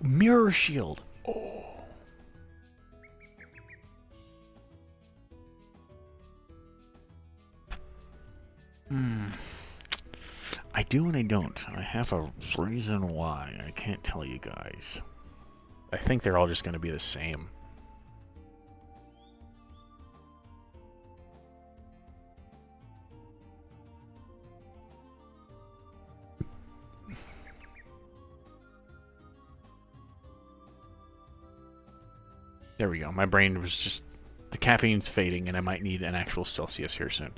mirror shield. Oh. I do and I don't. I have a reason why. I can't tell you guys. I think they're all just going to be the same. There we go. My brain was just... The caffeine's fading, and I might need an actual Celsius here soon.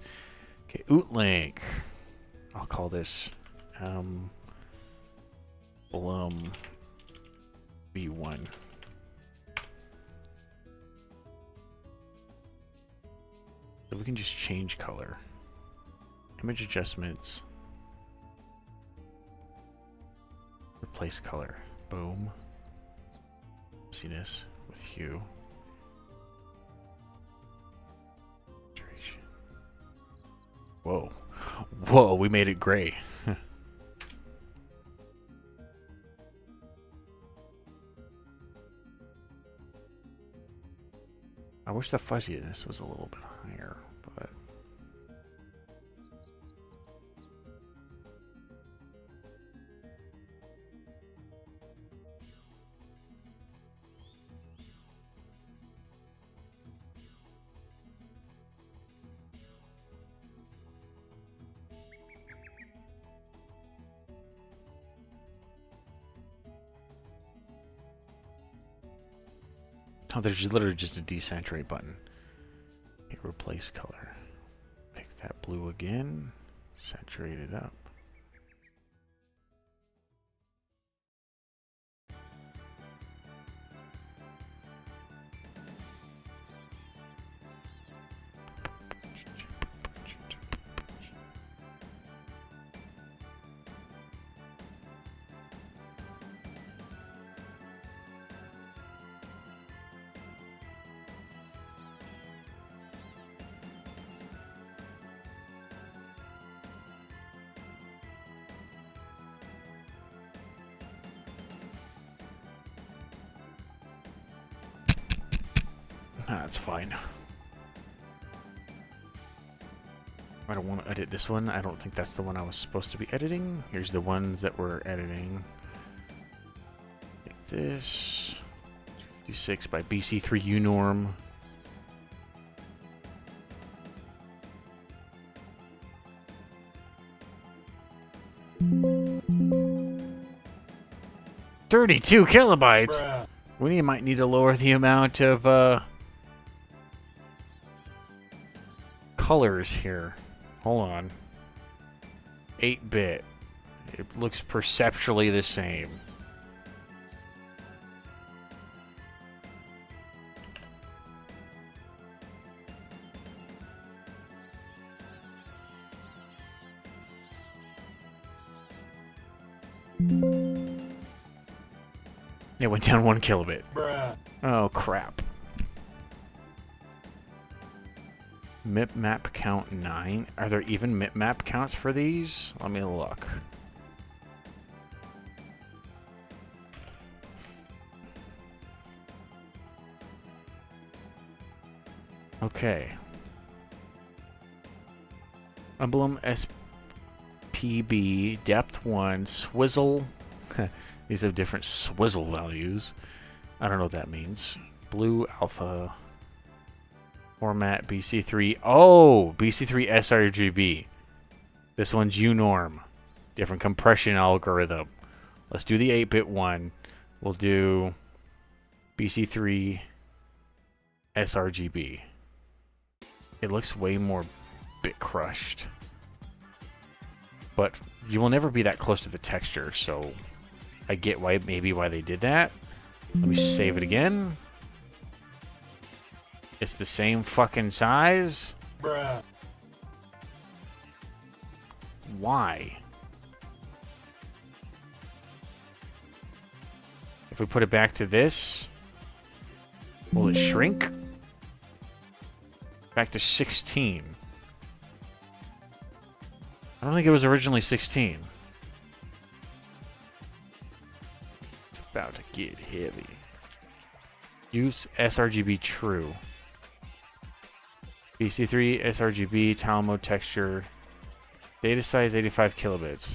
Okay, Ootlink. I'll call this... Blum... B1. So we can just change color. Image adjustments. Replace color. Boom. See this? With hue. Whoa. Whoa, we made it gray. I wish the fuzziness was a little bit higher, but... Oh, there's literally just a desaturate button. Okay, replace color. Make that blue again. Saturate it up. That's fine. I don't want to edit this one. I don't think that's the one I was supposed to be editing. Here's the ones that we're editing. Like this. 56 by BC3 Unorm. $32 kilobytes. Bruh. We might need to lower the amount of colors here. Hold on. 8-bit. It looks perceptually the same. It went down 1 kilobit. Bruh. Oh crap. MIP map count 9. Are there even MIP map counts for these? Let me look. Okay. Emblem SPB depth 1 swizzle These have different swizzle values. I don't know what that means. Blue alpha. Format BC3. Oh, BC3 sRGB. This one's UNorm. Different compression algorithm. Let's do the 8-bit one. We'll do BC3 sRGB. It looks way more bit crushed. But you will never be that close to the texture, so I get why they did that. Let me save it again. It's the same fucking size. Bruh. Why? If we put it back to this, will it shrink? Back to 16. I don't think it was originally 16. It's about to get heavy. Use sRGB true. BC3 sRGB tile mode texture. Data size 85 kilobits.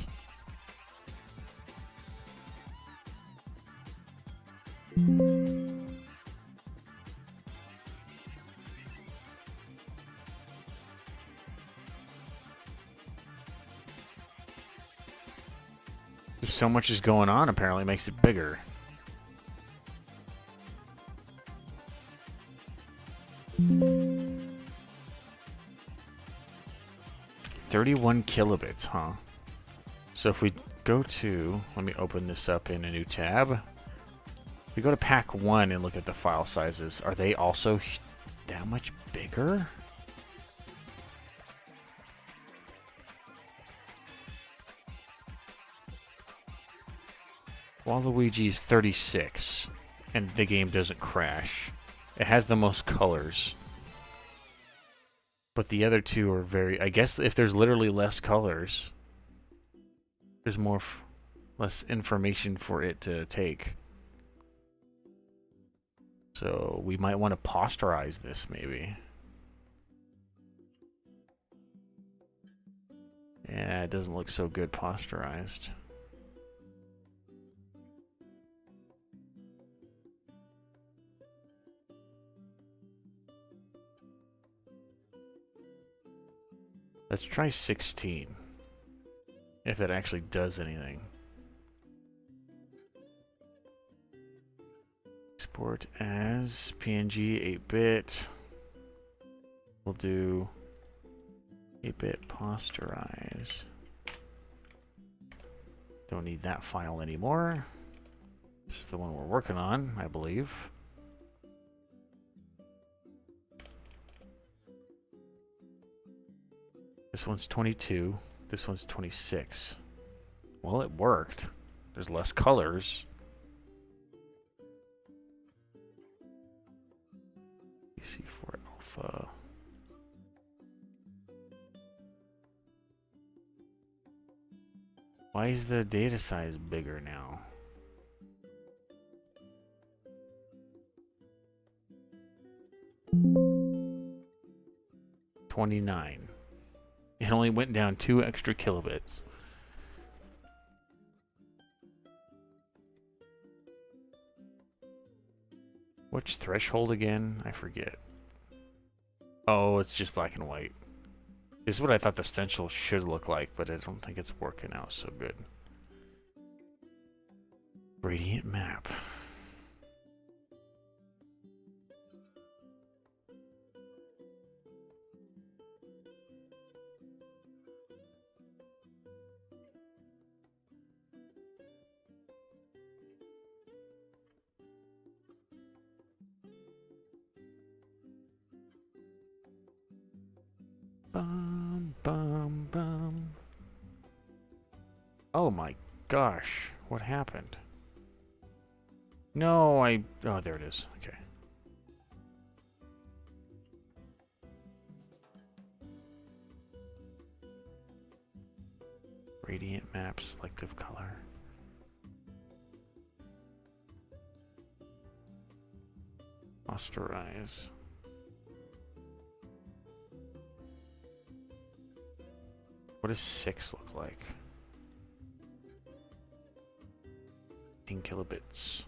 So much is going on, apparently makes it bigger. "31 kilobits, huh?" So if we go to, let me open this up in a new tab. If we go to pack 1 and look at the file sizes, are they also that much bigger? Waluigi's 36, and the game doesn't crash. It has the most colors. But the other two are very... I guess if there's literally less colors, there's less information for it to take. So we might want to posterize this, maybe. Yeah, it doesn't look so good posterized. Let's try 16. If it actually does anything. Export as PNG 8-bit. We'll do 8-bit posterize. Don't need that file anymore. This is the one we're working on, I believe. This one's 22. This one's 26. Well, it worked. There's less colors. BC4 alpha. Why is the data size bigger now? $29. It only went down 2 extra kilobits. Which threshold again? I forget. Oh, it's just black and white. This is what I thought the stencil should look like, but I don't think it's working out so good. Gradient map. Bum, bum, bum. Oh my gosh, what happened? No, oh, there it is. Okay. Gradient map, selective color. Posterize. What does 6 look like? 15 kilobits.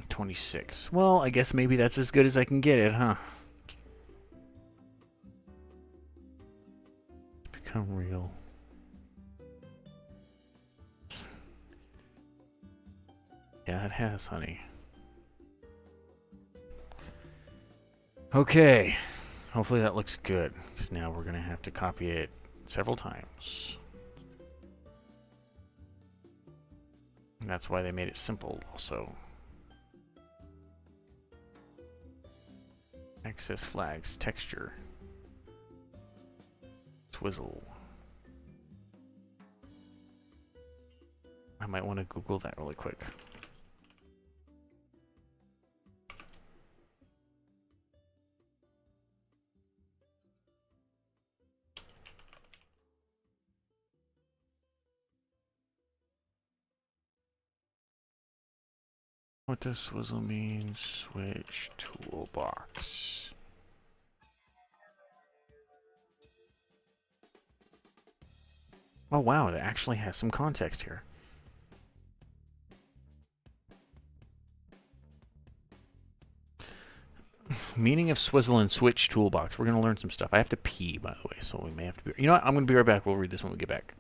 $26. Well, I guess maybe that's as good as I can get it, huh? Become real. Yeah, it has, honey. Okay. Hopefully that looks good, because now we're going to have to copy it several times. And that's why they made it simple, also. Access flags, texture. Swizzle. I might want to Google that really quick. What does swizzle mean? Switch toolbox. Oh wow, it actually has some context here. Meaning of swizzle and switch toolbox. We're going to learn some stuff. I have to pee, by the way, so we may have to be... You know what? I'm going to be right back. We'll read this when we get back.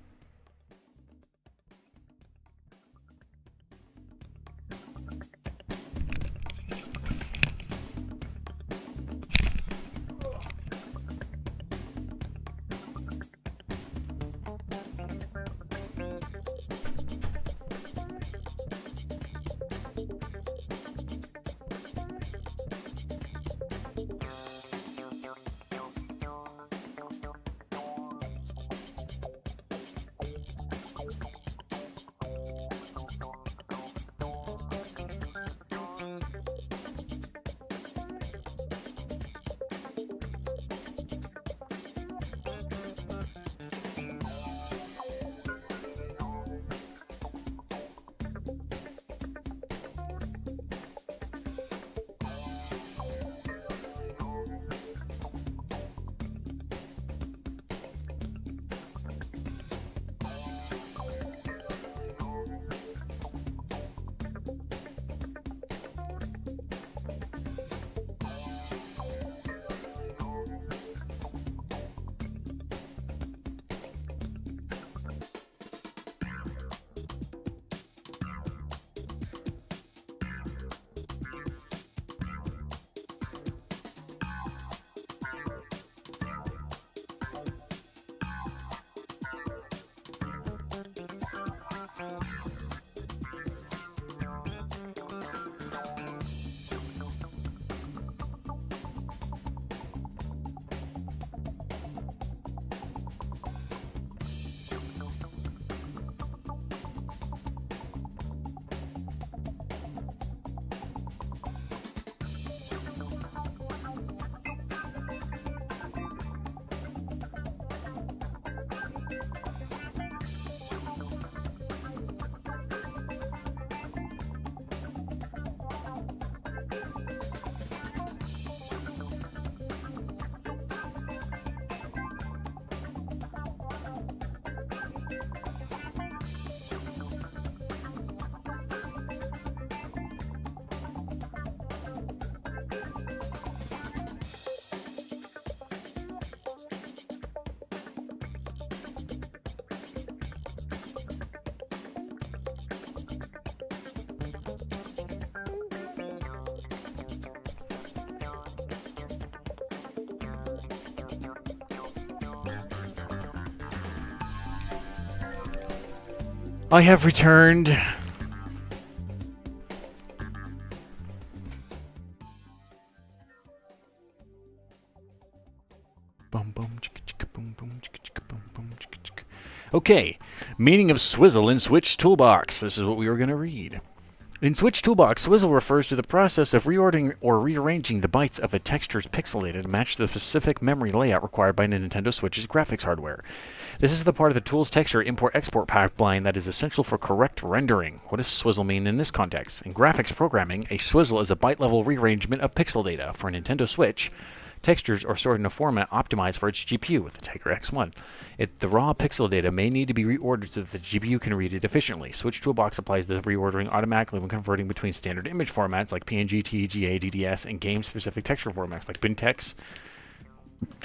I have returned. Boom, boom, chicka, chicka, boom, boom, chicka, chicka, boom, boom, chicka, chicka. Okay, meaning of swizzle in switch toolbox. This is what we were going to read. In Switch Toolbox, Swizzle refers to the process of reordering or rearranging the bytes of a texture's pixel data to match the specific memory layout required by Nintendo Switch's graphics hardware. This is the part of the tool's texture import-export pipeline that is essential for correct rendering. What does swizzle mean in this context? In graphics programming, a swizzle is a byte-level rearrangement of pixel data. For a Nintendo Switch, textures are stored in a format optimized for its GPU with the Tiger X1. The raw pixel data may need to be reordered so that the GPU can read it efficiently. Switch Toolbox applies the reordering automatically when converting between standard image formats like PNG, TGA, DDS, and game-specific texture formats like BinTeX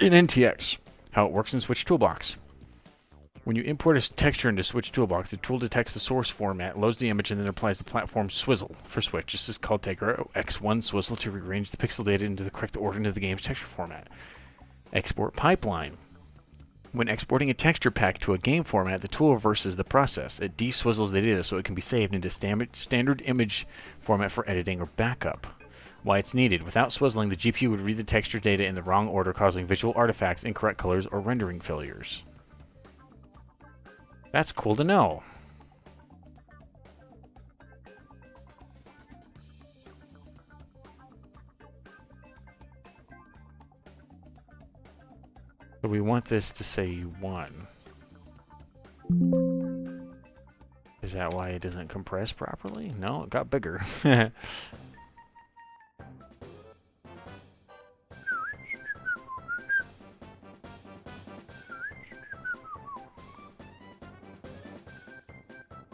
and NTX. How it works in Switch Toolbox. When you import a texture into Switch Toolbox, the tool detects the source format, loads the image, and then applies the platform swizzle for Switch. This is called Tiger X1 swizzle to rearrange the pixel data into the correct order into the game's texture format. Export pipeline. When exporting a texture pack to a game format, the tool reverses the process. It deswizzles the data so it can be saved into standard image format for editing or backup. Why it's needed. Without swizzling, the GPU would read the texture data in the wrong order, causing visual artifacts, incorrect colors, or rendering failures. That's cool to know. So we want this to say 1. Is that why it doesn't compress properly? No, it got bigger.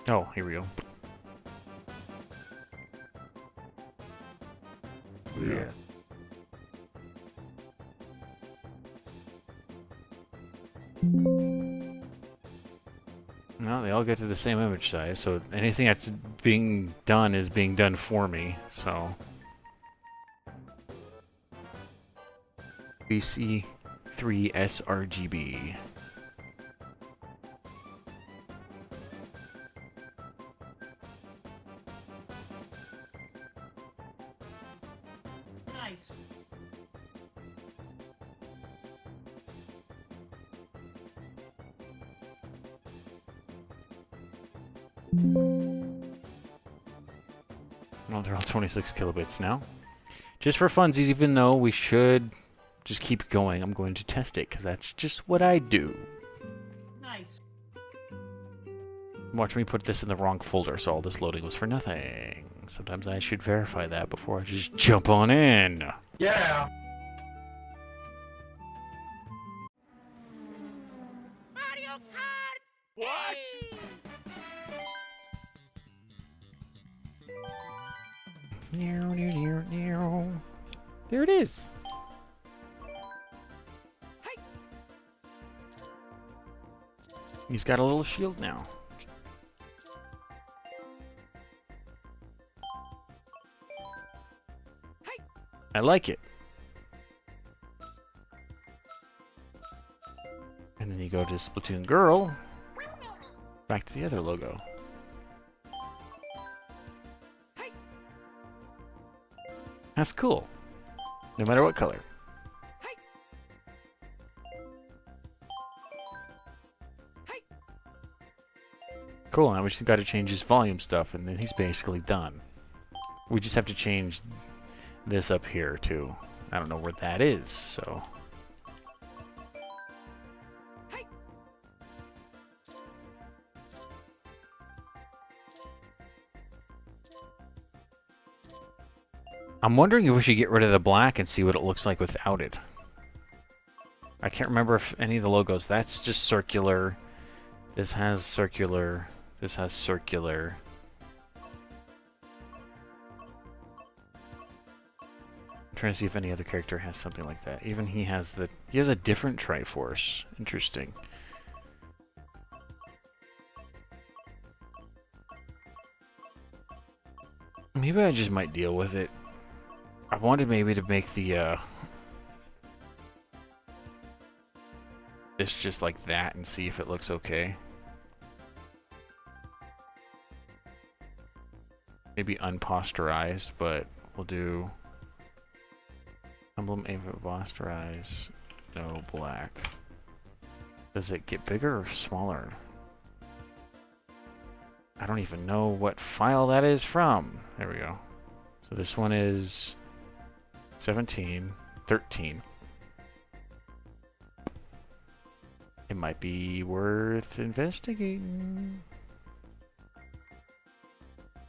Oh, here we go. Yeah. No, they all get to the same image size, so anything that's being done is being done for me, so. BC3 sRGB. Nice. Well, they're all 26 kilobits now. Just for funsies, even though we should just keep going, I'm going to test it, because that's just what I do. Nice. Watch me put this in the wrong folder, so all this loading was for nothing. Sometimes I should verify that before I just jump on in. Yeah. What? There it is. He's got a little shield now. I like it. And then you go to Splatoon Girl. Back to the other logo. That's cool. No matter what color. Cool, now we just got to change his volume stuff, and then he's basically done. We just have to change this up here, too. I don't know where that is, so... I'm wondering if we should get rid of the black and see what it looks like without it. I can't remember if any of the logos... That's just circular. This has circular. This has circular. I'm trying to see if any other character has something like that. Even he has the... He has a different Triforce. Interesting. Maybe I just might deal with it. I wanted maybe to make the, this just like that and see if it looks okay. Maybe unposterized, but we'll do emblem posterized, no black. Does it get bigger or smaller? I don't even know what file that is from. There we go. So this one is 17, 13. It might be worth investigating.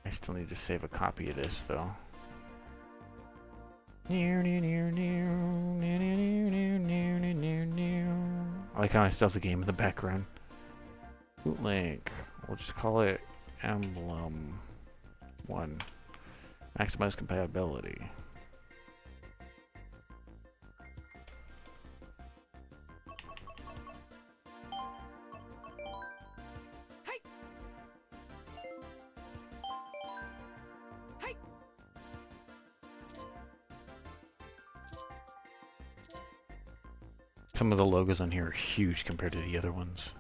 I still need to save a copy of this, though. I like how I still have the game in the background. Link. We'll just call it Emblem 1. Maximize compatibility. Some of the logos on here are huge compared to the other ones.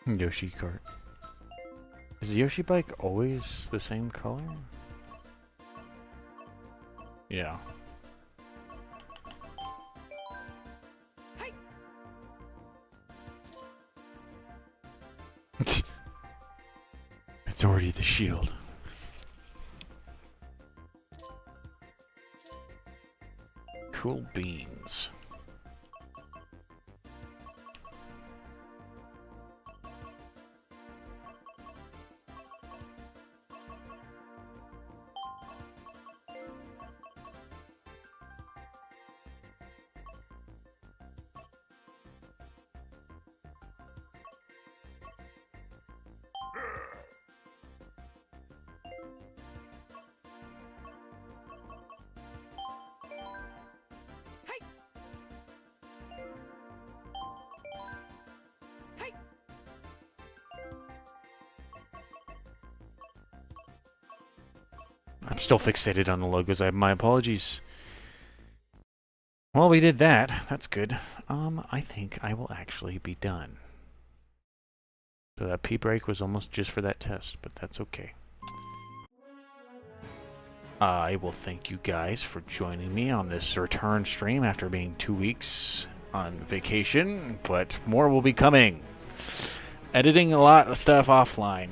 Yoshi cart. Is the Yoshi bike always the same color? Yeah. It's already the shield. Cool beans. I'm still fixated on the logos. My apologies. Well, we did that. That's good. I think I will actually be done. So that pee break was almost just for that test, but that's okay. I will thank you guys for joining me on this return stream after being 2 weeks on vacation, but more will be coming. Editing a lot of stuff offline,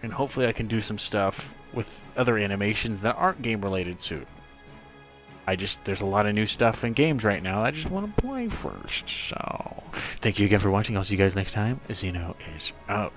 and hopefully I can do some stuff with other animations that aren't game related soon. There's a lot of new stuff in games right now I just want to play first. So, thank you again for watching. I'll see you guys next time. Xeno is out.